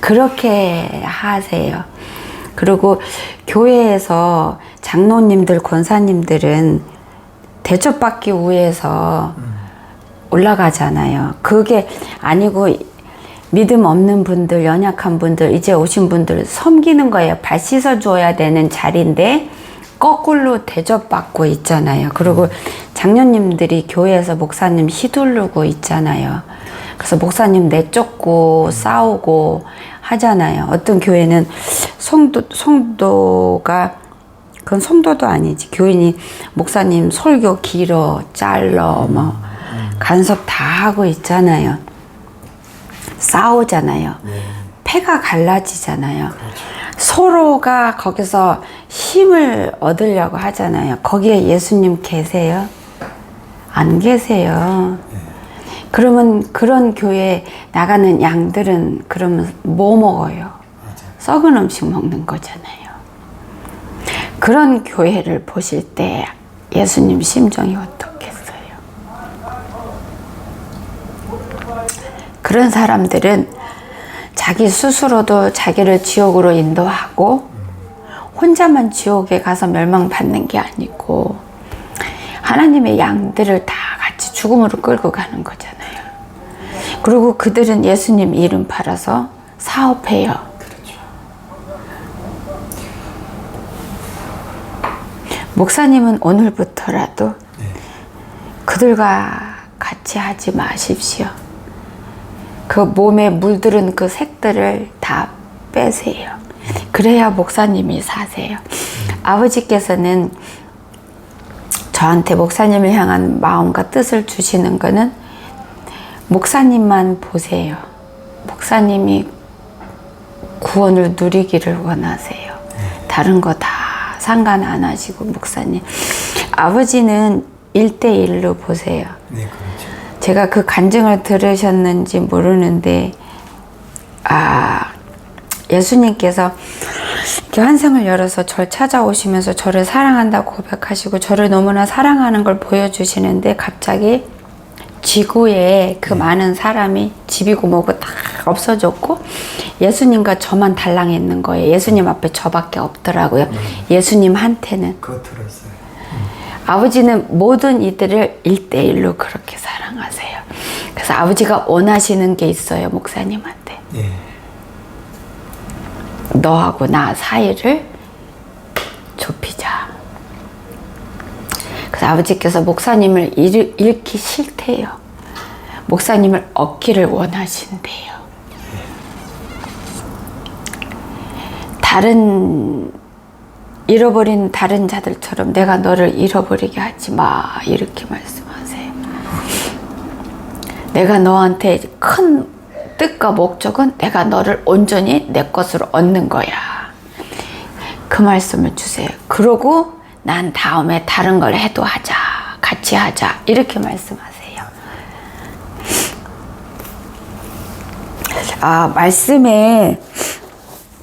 그렇게 하세요. 그리고 교회에서 장로님들, 권사님들은 대접받기 위해서 올라가잖아요. 그게 아니고 믿음 없는 분들, 연약한 분들, 이제 오신 분들 섬기는 거예요. 발 씻어줘야 되는 자리인데 거꾸로 대접받고 있잖아요. 그리고 장로님들이 교회에서 목사님 휘두르고 있잖아요. 그래서 목사님 내쫓고 싸우고 하잖아요. 어떤 교회는 성도가 그건 성도도 아니지. 교인이 목사님 설교 길어, 잘러, 뭐 간섭 다 하고 있잖아요. 싸우잖아요. 패가 갈라지잖아요. 서로가 거기서 힘을 얻으려고 하잖아요. 거기에 예수님 계세요? 안 계세요. 그러면 그런 교회 나가는 양들은 그러면 뭐 먹어요? 썩은 음식 먹는 거잖아요. 그런 교회를 보실 때 예수님 심정이 어떻겠어요? 그런 사람들은 자기 스스로도 자기를 지옥으로 인도하고 혼자만 지옥에 가서 멸망받는 게 아니고 하나님의 양들을 다 같이 죽음으로 끌고 가는 거잖아요. 그리고 그들은 예수님 이름 팔아서 사업해요. 목사님은 오늘부터라도 그들과 같이 하지 마십시오. 그 몸에 물들은 그 색들을 다 빼세요. 그래야 목사님이 사세요. 아버지께서는 저한테 목사님을 향한 마음과 뜻을 주시는 거는 목사님만 보세요. 목사님이 구원을 누리기를 원하세요. 다른 거 다 상관 안 하시고 목사님. 아버지는 1대1로 보세요. 네, 그렇죠. 제가 그 간증을 들으셨는지 모르는데 예수님께서 이렇게 환상을 열어서 저를 찾아오시면서 저를 사랑한다고 고백하시고 저를 너무나 사랑하는 걸 보여주시는데 갑자기 지구에 그 많은 사람이 집이고 뭐고 다 없어졌고 예수님과 저만 달랑했는 거예요. 예수님 앞에 저밖에 없더라고요. 예수님한테는. 그거 들었어요. 아버지는 모든 이들을 1대1로 그렇게 사랑하세요. 그래서 아버지가 원하시는 게 있어요. 목사님한테. 예. 너하고 나 사이를 좁히자. 그래서 아버지께서 목사님을 잃기 싫대요. 목사님을 얻기를 원하신대요. 잃어버린 다른 자들처럼 내가 너를 잃어버리게 하지 마. 이렇게 말씀하세요. 내가 너한테 큰 뜻과 목적은 내가 너를 온전히 내 것으로 얻는 거야. 그 말씀을 주세요. 그러고 난 다음에 다른 걸 해도 하자. 같이 하자. 이렇게 말씀하세요. 말씀에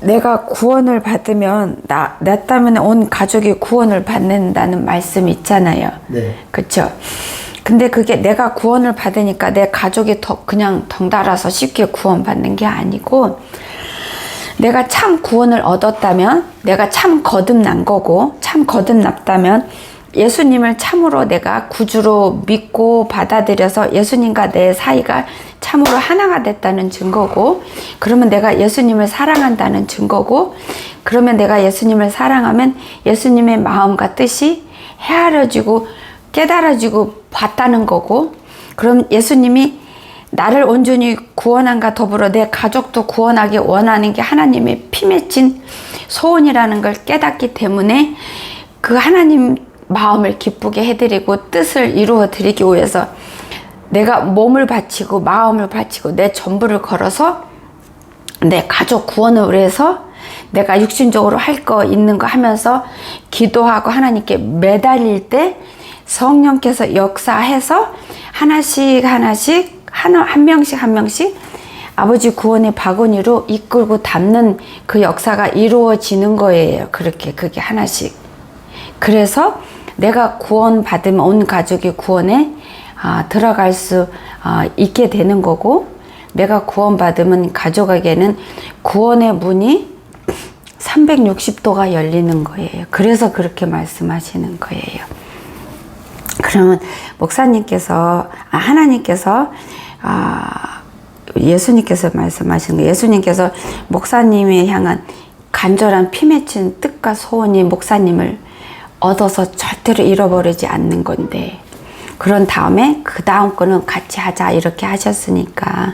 내가 구원을 받으면 내 때문에 온 가족이 구원을 받는다는 말씀 있잖아요. 네. 그렇죠? 근데 그게 내가 구원을 받으니까 내 가족이 더 그냥 덩달아서 쉽게 구원받는 게 아니고, 내가 참 구원을 얻었다면, 내가 참 거듭난 거고, 참 거듭났다면 예수님을 참으로 내가 구주로 믿고 받아들여서 예수님과 내 사이가 참으로 하나가 됐다는 증거고, 그러면 내가 예수님을 사랑한다는 증거고, 그러면 내가 예수님을 사랑하면 예수님의 마음과 뜻이 헤아려지고 깨달아지고 봤다는 거고, 그럼 예수님이 나를 온전히 구원함과 더불어 내 가족도 구원하기 원하는 게 하나님의 피 맺힌 소원이라는 걸 깨닫기 때문에 그 하나님 마음을 기쁘게 해드리고 뜻을 이루어 드리기 위해서 내가 몸을 바치고 마음을 바치고 내 전부를 걸어서 내 가족 구원을 위해서 내가 육신적으로 할 거 있는 거 하면서 기도하고 하나님께 매달릴 때 성령께서 역사해서 하나씩 한 명씩 아버지 구원의 바구니로 이끌고 담는 그 역사가 이루어지는 거예요. 그게 하나씩. 그래서 내가 구원 받으면 온 가족이 구원에 들어갈 수 있게 되는 거고, 내가 구원 받으면 가족에게는 구원의 문이 360도가 열리는 거예요. 그래서 그렇게 말씀하시는 거예요. 그러면 목사님께서 하나님께서 예수님께서 말씀하시는 거예요. 예수님께서 목사님에 향한 간절한 피 맺힌 뜻과 소원이 목사님을 얻어서 절대로 잃어버리지 않는 건데, 그런 다음에 그 다음 거는 같이 하자 이렇게 하셨으니까,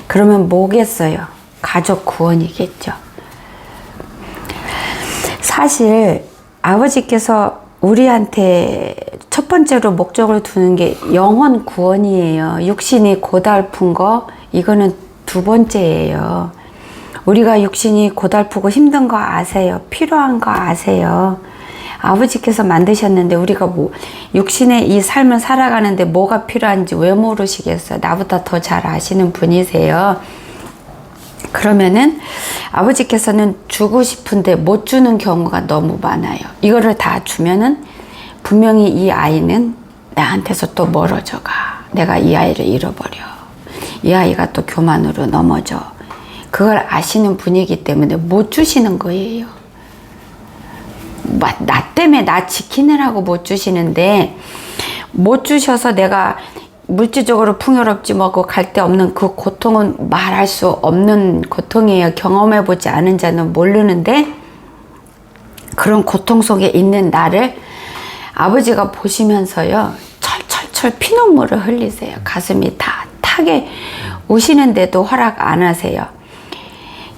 그러면 뭐겠어요? 가족 구원이겠죠. 사실 아버지께서 우리한테 첫 번째로 목적을 두는 게 영혼 구원이에요. 육신이 고달픈 거, 이거는 두 번째예요. 우리가 육신이 고달프고 힘든 거 아세요? 필요한 거 아세요? 아버지께서 만드셨는데 우리가 육신의 이 삶을 살아가는데 뭐가 필요한지 왜 모르시겠어요? 나보다 더 잘 아시는 분이세요. 그러면은 아버지께서는 주고 싶은데 못 주는 경우가 너무 많아요. 이거를 다 주면은 분명히 이 아이는 나한테서 또 멀어져 가. 내가 이 아이를 잃어버려. 이 아이가 또 교만으로 넘어져. 그걸 아시는 분이기 때문에 못 주시는 거예요. 나 때문에 나 지키느라고 못 주시는데, 못 주셔서 내가 물질적으로 풍요롭지 뭐고 갈 데 없는 그 고통은 말할 수 없는 고통이에요. 경험해보지 않은 자는 모르는데, 그런 고통 속에 있는 나를 아버지가 보시면서요, 철철철 피눈물을 흘리세요. 가슴이 다 타게 우시는데도 허락 안 하세요.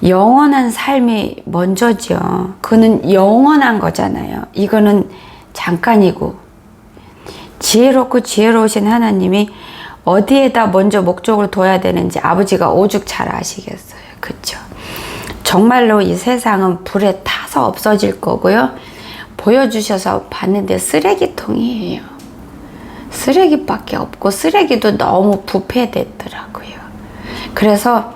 영원한 삶이 먼저죠. 그는 영원한 거잖아요. 이거는 잠깐이고, 지혜롭고 지혜로우신 하나님이 어디에다 먼저 목적을 둬야 되는지 아버지가 오죽 잘 아시겠어요. 그렇죠? 정말로 이 세상은 불에 타서 없어질 거고요. 보여주셔서 봤는데 쓰레기통이에요. 쓰레기밖에 없고, 쓰레기도 너무 부패됐더라고요. 그래서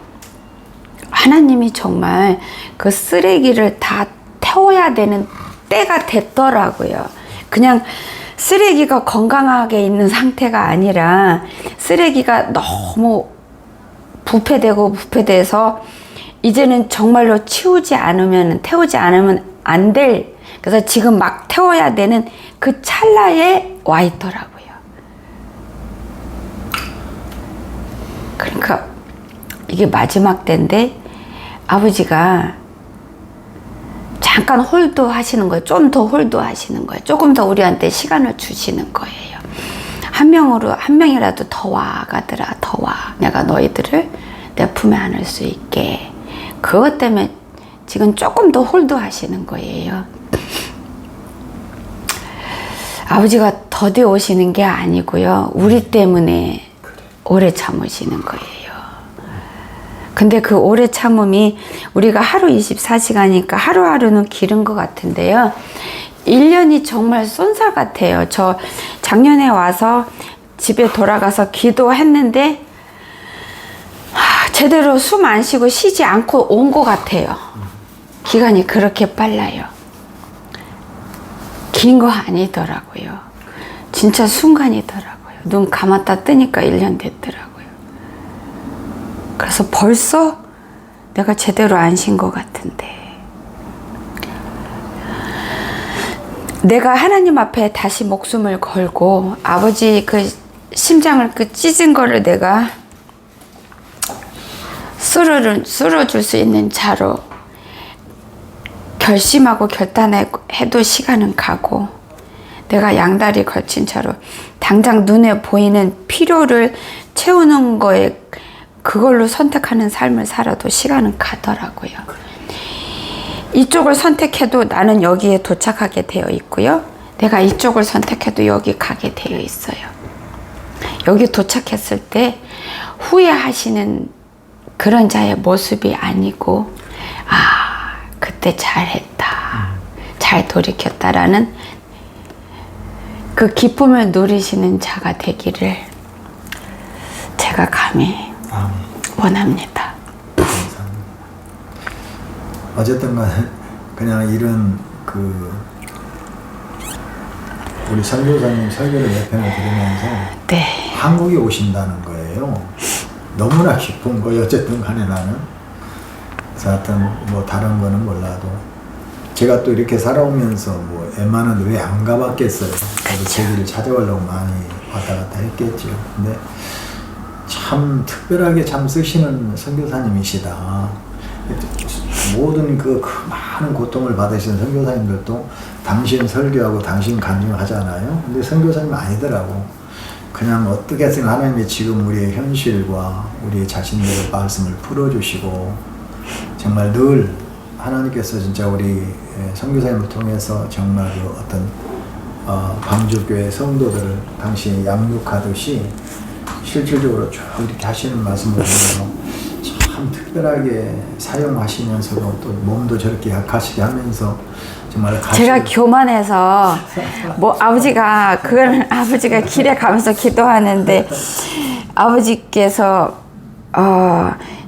하나님이 정말 그 쓰레기를 다 태워야 되는 때가 됐더라고요. 그냥 쓰레기가 건강하게 있는 상태가 아니라 쓰레기가 너무 부패돼서 이제는 정말로 태우지 않으면 안 될, 그래서 지금 막 태워야 되는 그 찰나에 와 있더라고요. 그러니까 이게 마지막 때인데 아버지가 잠깐 홀드하시는 거예요. 좀 더 홀드하시는 거예요. 조금 더 우리한테 시간을 주시는 거예요. 한 명이라도 더 와, 가더라. 더 와. 내가 너희들을 내 품에 안을 수 있게. 그것 때문에 지금 조금 더 홀드하시는 거예요. 아버지가 더디 오시는 게 아니고요. 우리 때문에 오래 참으시는 거예요. 근데 그 오래 참음이 우리가 하루 24시간이니까 하루하루는 길은 것 같은데요. 1년이 정말 쏜살 같아요. 저 작년에 와서 집에 돌아가서 기도했는데 제대로 숨 안 쉬고 쉬지 않고 온 것 같아요. 기간이 그렇게 빨라요. 긴 거 아니더라고요. 진짜 순간이더라고요. 눈 감았다 뜨니까 1년 됐더라고요. 그래서 벌써 내가 제대로 안 쉰 것 같은데 내가 하나님 앞에 다시 목숨을 걸고 아버지 그 심장을 그 찢은 거를 내가 쓸어줄 수 있는 자로 결심하고 결단해도 시간은 가고 내가 양다리 걸친 차로 당장 눈에 보이는 필요를 채우는 거에 그걸로 선택하는 삶을 살아도 시간은 가더라고요. 이쪽을 선택해도 나는 여기에 도착하게 되어 있고요. 내가 이쪽을 선택해도 여기 가게 되어 있어요. 여기 도착했을 때 후회하시는 그런 자의 모습이 아니고 아, 그때 잘했다. 잘 돌이켰다라는 그 기쁨을 누리시는 자가 되기를 제가 감히 원합니다. 감사합니다. 어쨌든 간에 그냥 이런 우리 선교사님 설교를 몇 편을 들으면서 네. 한국에 오신다는 거예요. 너무나 기쁜 거예요. 어쨌든 간에 나는. 그래서 하여튼 뭐 다른 거는 몰라도 제가 또 이렇게 살아오면서 뭐 웬만한 왜 안 가봤겠어요. 저도 제 길을 찾아가려고 많이 왔다 갔다 했겠죠. 근데 참 특별하게 참 쓰시는 선교사님이시다. 모든 그 많은 고통을 받으신 선교사님들도 당신 설교하고 당신 간증하잖아요. 근데 선교사님 아니더라고. 그냥 어떻게 해서 하나님이 지금 우리의 현실과 우리 자신들의 말씀을 풀어주시고 정말 늘 하나님께서 진짜 우리 선교사님을 통해서 정말 그 어떤 광주교회 성도들을 당신이 양육하듯이 실질적으로 쭉 이렇게 하시는 말씀을 보면서 참 특별하게 사용하시면서도 또 몸도 저렇게 약하시게 하면서 정말 제가 교만해서 뭐 아버지가 길에 가면서 기도하는데 아버지께서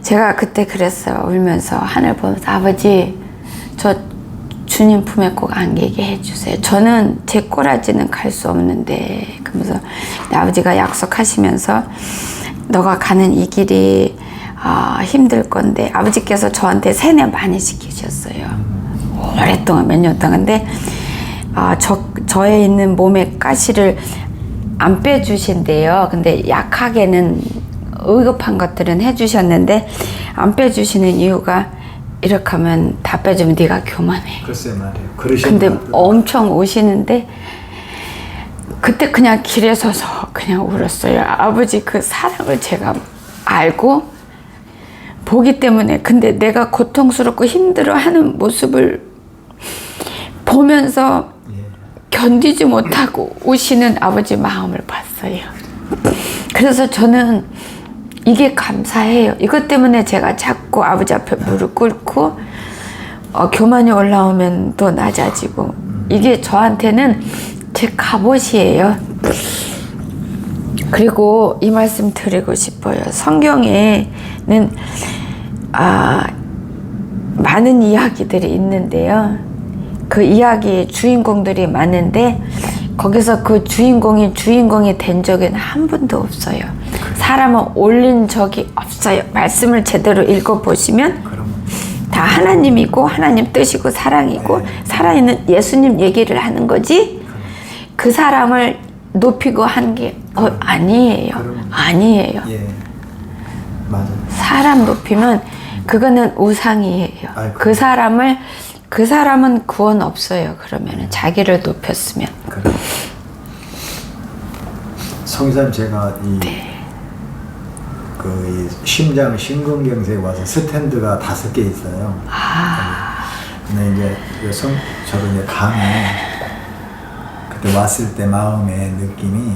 제가 그때 그랬어요. 울면서 하늘 보면서 아버지 저 주님 품에 꼭 안기게 해주세요. 저는 제 꼬라지는 갈 수 없는데 그러면서 아버지가 약속하시면서 너가 가는 이 길이 힘들 건데 아버지께서 저한테 세뇌 많이 시키셨어요. 오랫동안 몇 년 동안. 근데 저에 있는 몸의 가시를 안 빼주신대요. 근데 약하게는 의급한 것들은 해주셨는데 안 빼주시는 이유가 이렇게 하면 다 빼주면 네가 교만해. 글쎄 말이에요. 근데 엄청 오시는데 그때 그냥 길에 서서 그냥 울었어요. 아버지 그 사랑을 제가 알고 보기 때문에 근데 내가 고통스럽고 힘들어하는 모습을 보면서 견디지 못하고 우시는 아버지 마음을 봤어요. 그래서 저는 이게 감사해요. 이것 때문에 제가 자꾸 아버지 앞에 무릎 꿇고 교만이 올라오면 또 낮아지고 이게 저한테는 제 갑옷이에요. 그리고 이 말씀 드리고 싶어요. 성경에는 많은 이야기들이 있는데요. 그 이야기의 주인공들이 많은데 거기서 그 주인공이 된 적은 한 분도 없어요. 사람은 올린 적이 없어요. 말씀을 제대로 읽어보시면 다 하나님이고 하나님 뜻이고 사랑이고 살아있는 예수님 얘기를 하는 거지 그 사람을 높이고 한 게 아니에요. 아니에요. 예. 맞아요. 사람 높이면 그거는 우상이에요. 그 사람은 구원 없어요. 그러면은 자기를 높였으면. 그래. 성의사님 제가 이 심장 심근경색에 와서 스탠드가 5개 있어요. 근데 이제 저도 이제 감에 그때 왔을 때 마음의 느낌이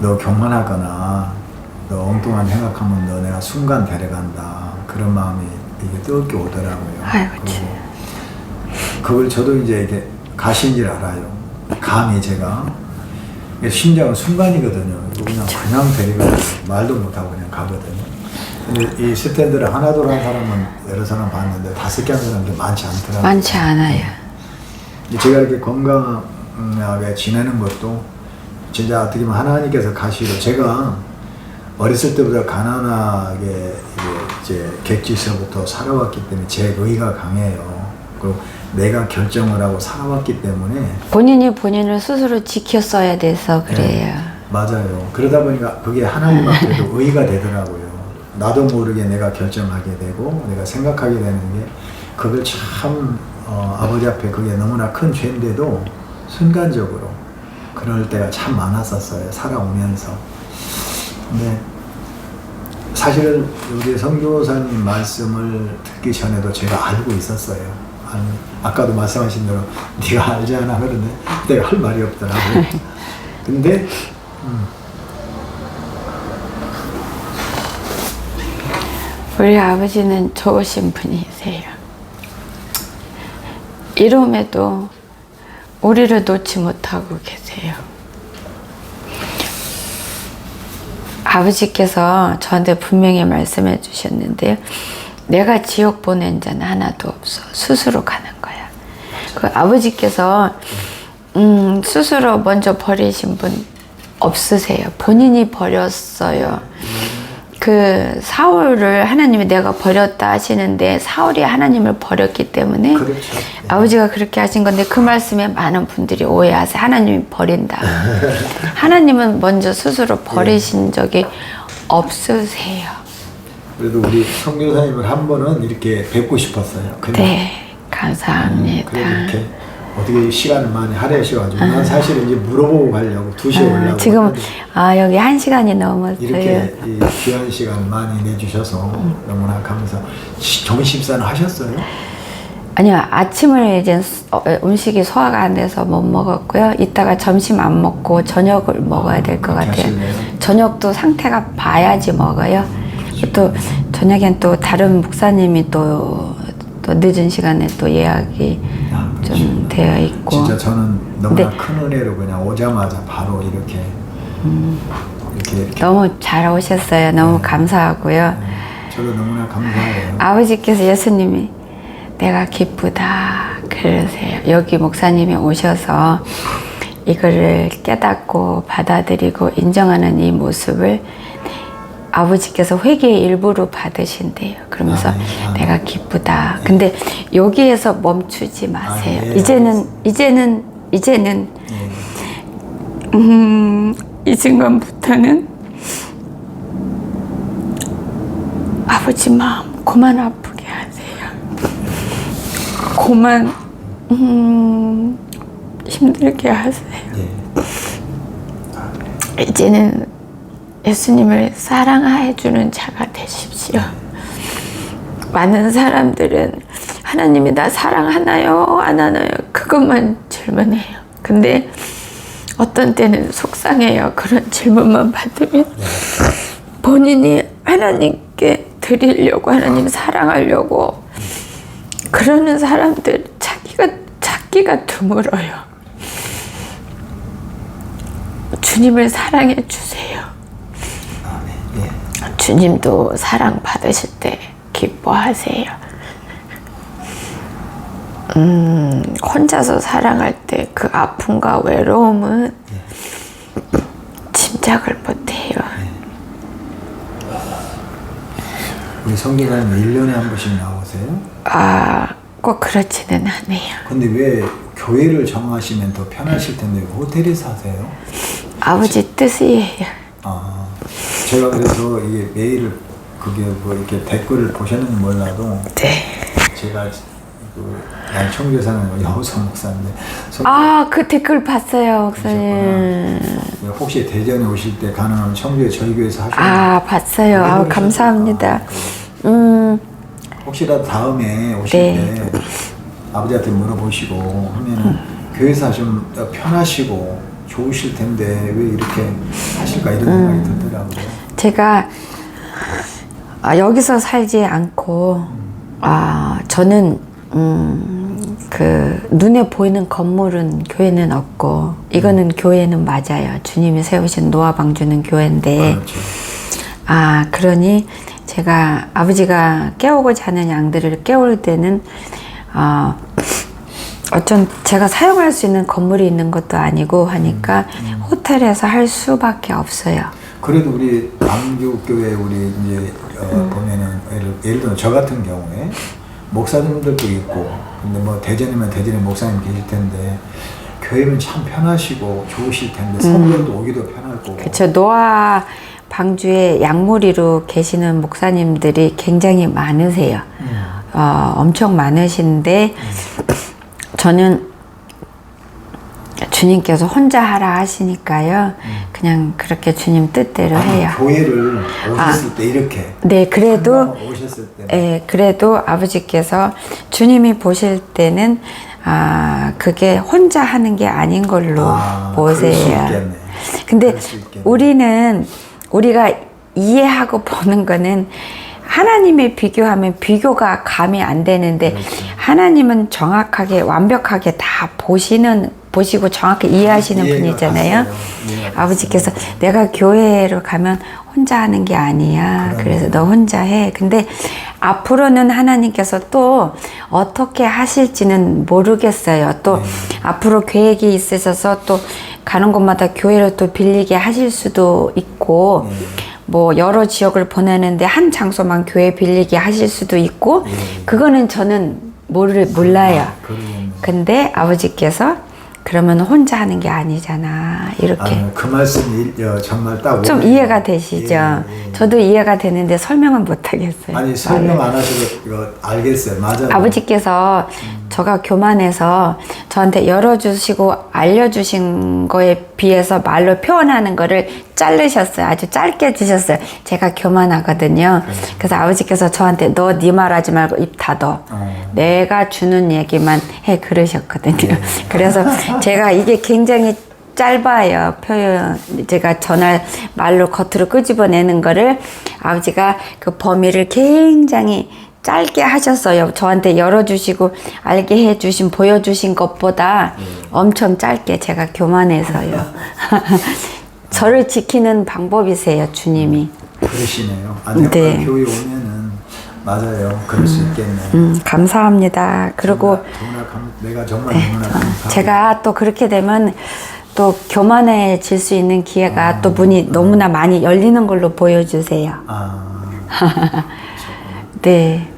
너 교만하거나 너 엉뚱한 생각하면 너 내가 순간 데려간다 그런 마음이 이게 뜨겁게 오더라고요. 아이고 참. 그걸 저도 이제 이렇게 가신 줄 알아요. 감히 제가 심장은 순간이거든요. 그냥 데리고 말도 못하고 그냥 가거든요. 근데 이 스탠드를 하나둘 한 사람은 여러 사람 봤는데 5개 한 사람도 많지 않더라고요. 많지 않아요. 제가 이렇게 건강하게 지내는 것도 진짜 어떻게 보면 하나님께서 가시로 제가 어렸을 때부터 가난하게 이제 객지에서부터 살아왔기 때문에 제 의가 강해요. 그리고 내가 결정을 하고 살아왔기 때문에 본인이 본인을 스스로 지켰어야 돼서 그래요. 네, 맞아요. 그러다 보니까 그게 하나님 앞에도 의가 되더라고요. 나도 모르게 내가 결정하게 되고 내가 생각하게 되는 게 그걸 참 아버지 앞에 그게 너무나 큰 죄인데도 순간적으로 그럴 때가 참 많았었어요. 살아오면서. 근데 사실은 우리 선교사님 말씀을 듣기 전에도 제가 알고 있었어요. 아까도 말씀하신 대로 네가 알지 않아 그러는데 내가 할 말이 없더라고요. 근데 우리 아버지는 좋으신 분이세요. 이름에도 우리를 놓지 못하고 계세요. 아버지께서 저한테 분명히 말씀해 주셨는데요. 내가 지옥 보낸 자는 하나도 없어. 스스로 가는 거야. 그 아버지께서 스스로 먼저 버리신 분 없으세요. 본인이 버렸어요. 그 사울을 하나님이 내가 버렸다 하시는데 사울이 하나님을 버렸기 때문에 그렇죠. 아버지가 그렇게 하신 건데 그 말씀에 많은 분들이 오해하세요. 하나님이 버린다. 하나님은 먼저 스스로 버리신 적이 없으세요. 그래도 우리 선교사님을 한 번은 이렇게 뵙고 싶었어요. 그냥. 네, 감사합니다. 그래도 이렇게 어떻게 시간을 많이 할애하셔가지고 난 사실은 이제 물어보고 가려고 2시에 올라오고 지금 했는데 여기 1시간이 넘었어요. 이렇게 이 귀한 시간 많이 내주셔서 너무나 감사. 점심식사는 하셨어요? 아니요, 아침을 이제 음식이 소화가 안 돼서 못 먹었고요. 이따가 점심 안 먹고 저녁을 먹어야 될 것 같아요. 하실래요? 저녁도 상태가 봐야지 먹어요. 또 저녁엔 또 다른 목사님이 또 늦은 시간에 또 예약이 좀 되어 있고. 진짜 저는 너무나 네. 큰 은혜로 그냥 오자마자 바로 이렇게 너무 잘 오셨어요. 너무 감사하고요. 저도 너무나 감사해요. 아버지께서 예수님이 내가 기쁘다 그러세요. 여기 목사님이 오셔서 이거를 깨닫고 받아들이고 인정하는 이 모습을 아버지께서 회개의 일부로 받으신대요. 그러면서 내가 기쁘다. 근데 여기에서 멈추지 마세요. 이제는 이 순간부터는 아버지 마음 그만 아프게 하세요. 그만 힘들게 하세요. 이제는 예수님을 사랑해주는 자가 되십시오. 많은 사람들은 하나님이 나 사랑하나요? 안 하나요? 그것만 질문해요. 근데 어떤 때는 속상해요. 그런 질문만 받으면 본인이 하나님께 드리려고 하나님 사랑하려고 그러는 사람들 찾기가 드물어요. 주님을 사랑해 주세요. 주님도 사랑 받으실 때 기뻐하세요. 혼자서 사랑할 때 그 아픔과 외로움은 짐작을 못해요. 우리 선교사님 1년에 한 번씩 나오세요? 꼭 그렇지는 않아요. 근데 왜 교회를 정하시면 더 편하실 텐데 왜 호텔에 사세요? 아버지 뜻이에요. 제가 그래서 이게 메일을 그게 뭐 이렇게 댓글을 보셨는지 몰라도 네. 제가 그 청교사는 여우성 목사인데 그 댓글 봤어요, 목사님. 혹시 대전에 오실 때 가능하면 청주에 저희 교회에서 하시면 봤어요. 감사합니다. 혹시라도 다음에 오실 때 아버지한테 물어보시고 하면은 교회에서 하시면 편하시고 좋으실 텐데 왜 이렇게 하실까 이런 생각이 들더라고요. 제가 여기서 살지 않고 저는 그 눈에 보이는 건물은 교회는 없고 이거는 교회는 맞아요. 주님이 세우신 노아 방주는 교회인데 그렇죠. 그러니 제가 아버지가 깨우고자 하는 양들을 깨울 때는 어쩐 제가 사용할 수 있는 건물이 있는 것도 아니고 하니까 호텔에서 할 수밖에 없어요. 그래도 우리 안교교회 우리 이제 보면은 예를 들어 저 같은 경우에 목사님들도 있고 근데 뭐 대전이면 대전에 목사님 계실 텐데 교회면 참 편하시고 좋으실 텐데 성도도 오기도 편할 거고. 그렇죠. 노아 방주에 양무리로 계시는 목사님들이 굉장히 많으세요. 엄청 많으신데 저는 주님께서 혼자 하라 하시니까요. 그냥 그렇게 주님 뜻대로 해요. 교회를 오셨을 때 이렇게. 네, 그래도 오셨을 때. 네, 그래도 아버지께서 주님이 보실 때는 그게 혼자 하는 게 아닌 걸로 그럴 수 보세요. 있겠네. 근데 그럴 수 있겠네. 우리가 이해하고 보는 거는 하나님에 비교하면 비교가 감이 안 되는데 하나님은 정확하게 완벽하게 다 보시고 정확히 이해하시는 분이잖아요. 아버지께서 내가 교회로 가면 혼자 하는 게 아니야. 그래서 너 혼자 해. 근데 앞으로는 하나님께서 또 어떻게 하실지는 모르겠어요. 또 앞으로 계획이 있으셔서 또 가는 곳마다 교회를 또 빌리게 하실 수도 있고 뭐 여러 지역을 보내는데 한 장소만 교회 빌리게 하실 수도 있고 그거는 저는 몰라요. 근데 아버지께서 그러면 혼자 하는 게 아니잖아 이렇게 그 말씀이 정말 딱 좀 오네요. 이해가 되시죠? 저도 이해가 되는데 설명은 못 하겠어요. 아니 설명 안 하셔도 이거 알겠어요. 맞아요. 아버지께서 저가 교만해서 저한테 열어주시고 알려주신 거에 비해서 말로 표현하는 거를 자르셨어요. 아주 짧게 주셨어요. 제가 교만하거든요. 그래서 아버지께서 저한테 너 네 말하지 말고 입 닫어. 내가 주는 얘기만 해 그러셨거든요. 그래서 제가 이게 굉장히 짧아요. 표현. 제가 전할 말로 겉으로 끄집어내는 거를 아버지가 그 범위를 굉장히 짧게 하셨어요. 저한테 열어주시고 알게 해주신 보여주신 것보다 엄청 짧게 제가 교만해서요. 저를 지키는 방법이세요, 주님이. 그러시네요. 내가 네. 교회 오면은 맞아요. 그럴 수 있겠네. 감사합니다. 그리고 내가 정말 너무나 감사하고. 제가 또 그렇게 되면 또 교만해질 수 있는 기회가 또 문이 너무나 많이 열리는 걸로 보여주세요. 네.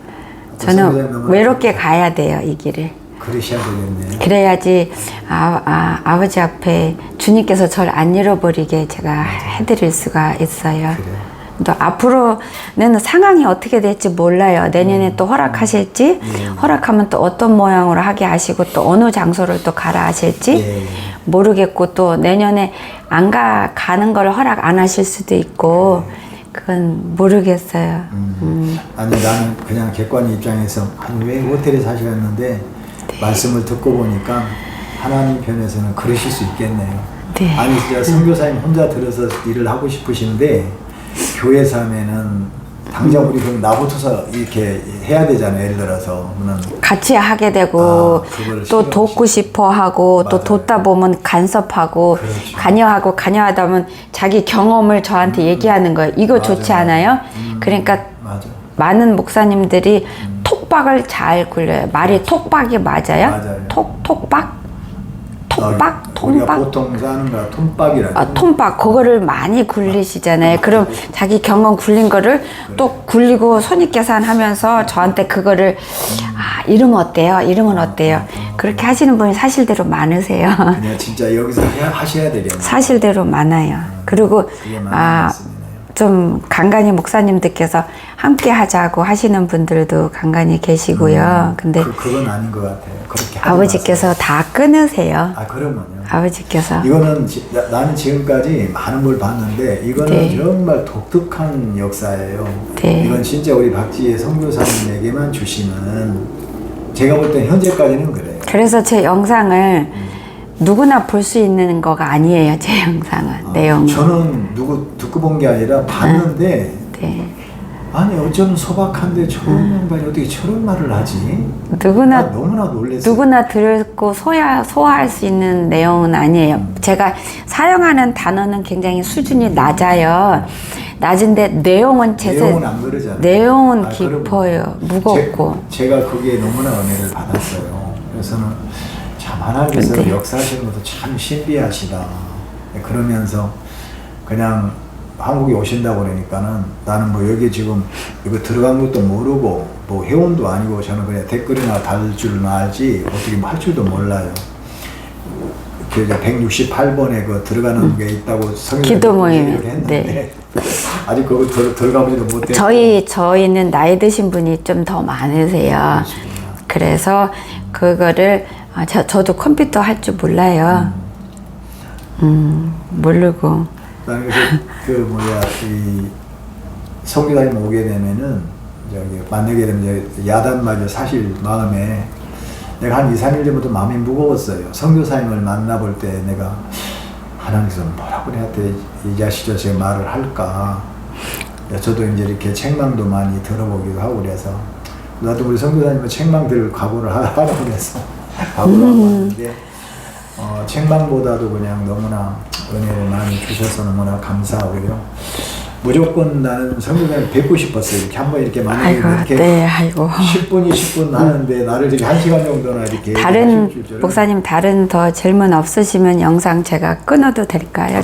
저는 외롭게 가야 돼요, 이 길을. 그러셔야 되겠네. 그래야지 아버지 앞에 주님께서 저를 안 잃어버리게 제가 해드릴 수가 있어요. 또 앞으로는 상황이 어떻게 될지 몰라요. 내년에 또 허락하실지 허락하면 또 어떤 모양으로 하게 하시고 또 어느 장소를 또 가라 하실지 모르겠고 또 내년에 가는 걸 허락 안 하실 수도 있고 그건 모르겠어요. 아니 나는 그냥 객관의 입장에서 아니 왜 호텔에 사셨는데 말씀을 듣고 보니까 하나님 편에서는 그러실 수 있겠네요. 네. 아니 진짜 선교사님 혼자 들어서 일을 하고 싶으신데 교회에서 하면은 당장 우리 그럼 나부터서 이렇게 해야 되잖아요. 예를 들어서 같이 하게 되고 또 돕고 싶어 하고 또 돕다 보면 간섭하고 그렇죠. 관여하다 보면 자기 경험을 저한테 얘기하는 거예요. 이거 좋지 않아요? 그러니까 맞아. 많은 목사님들이 톡박을 잘 굴려요. 말이 톡박이 맞아요? 맞아요. 톡박? 우리가 통박? 보통 사는 거야 통박이라고. 통박 그거를 많이 굴리시잖아요. 그럼 자기 경험 굴린 거를 또 굴리고 손익계산하면서 저한테 그거를 이름 어때요? 이름은 어때요? 그렇게 하시는 분이 사실대로 많으세요. 그냥 진짜 여기서 하셔야 되겠네요. 사실대로 많아요. 그리고 그게 많은 말씀이네요. 좀 간간히 목사님들께서 함께 하자고 하시는 분들도 간간히 계시고요. 근데 그건 아닌 것 같아요. 그렇게 아버지께서 다 끊으세요. 그러면요. 아버지께서 이거는 나는 지금까지 많은 걸 봤는데 이거는 네. 정말 독특한 역사예요. 네. 이건 진짜 우리 박지혜 선교사님에게만 주시는 제가 볼 땐 현재까지는 그래요. 그래서 제 영상을 누구나 볼 수 있는 거가 아니에요. 제 영상은 내용은. 저는 누구 듣고 본 게 아니라 봤는데 네. 아니 어쩌면 소박한데 저런 양반이 어떻게 저런 말을 하지? 누구나 너무나 놀랐어요. 누구나 듣고 소화할 수 있는 내용은 아니에요. 제가 사용하는 단어는 굉장히 수준이 낮아요. 낮은데 내용은 내용은 안 그러잖아요. 내용은 깊어요. 무겁고. 제가 그게 너무나 은혜를 받았어요. 그래서는 참 하나님께서 근데- 역사하시는 것도 참 신비하시다. 그러면서 그냥 한국에 오신다고 그러니까는 나는 뭐 여기 지금 이거 들어간 것도 모르고 뭐 회원도 아니고 저는 그냥 댓글이나 달 줄은 알지 어떻게 뭐 할 줄도 몰라요. 그 이제 168번에 그 들어가는 게 있다고 기도 모임. 했는데 네. 아직 그거 들어가보지도 못했고. 저희는 나이 드신 분이 좀 더 많으세요. 그래서 그거를 저도 컴퓨터 할 줄 몰라요. 모르고. 나는 그 뭐야 이 성교사님 오게 되면은 저기 만나게 되면 이제 야단맞아 사실 마음에 내가 한 2, 3일 전부터 마음이 무거웠어요. 성교사님을 만나볼 때 내가 하나님께서 뭐라고 내한테 이 자식저 제 말을 할까. 저도 이제 이렇게 책망도 많이 들어보기도 하고 그래서 나도 우리 성교사님은 책망 들 각오를 하라고 그래서 각오를 하고 왔는데 책망보다도 그냥 너무나 은혜를 많이 주셔서 너무나 감사하고요. 무조건 나는 성교사님 뵙고 싶었어요. 이렇게 한번 이렇게 만나게 아이고, 이렇게 네, 아이고. 10분, 20분 하는데 나를 이렇게 1시간 정도나 이렇게 다른 하실 줄은 목사님 다른 더 질문 없으시면 영상 제가 끊어도 될까요?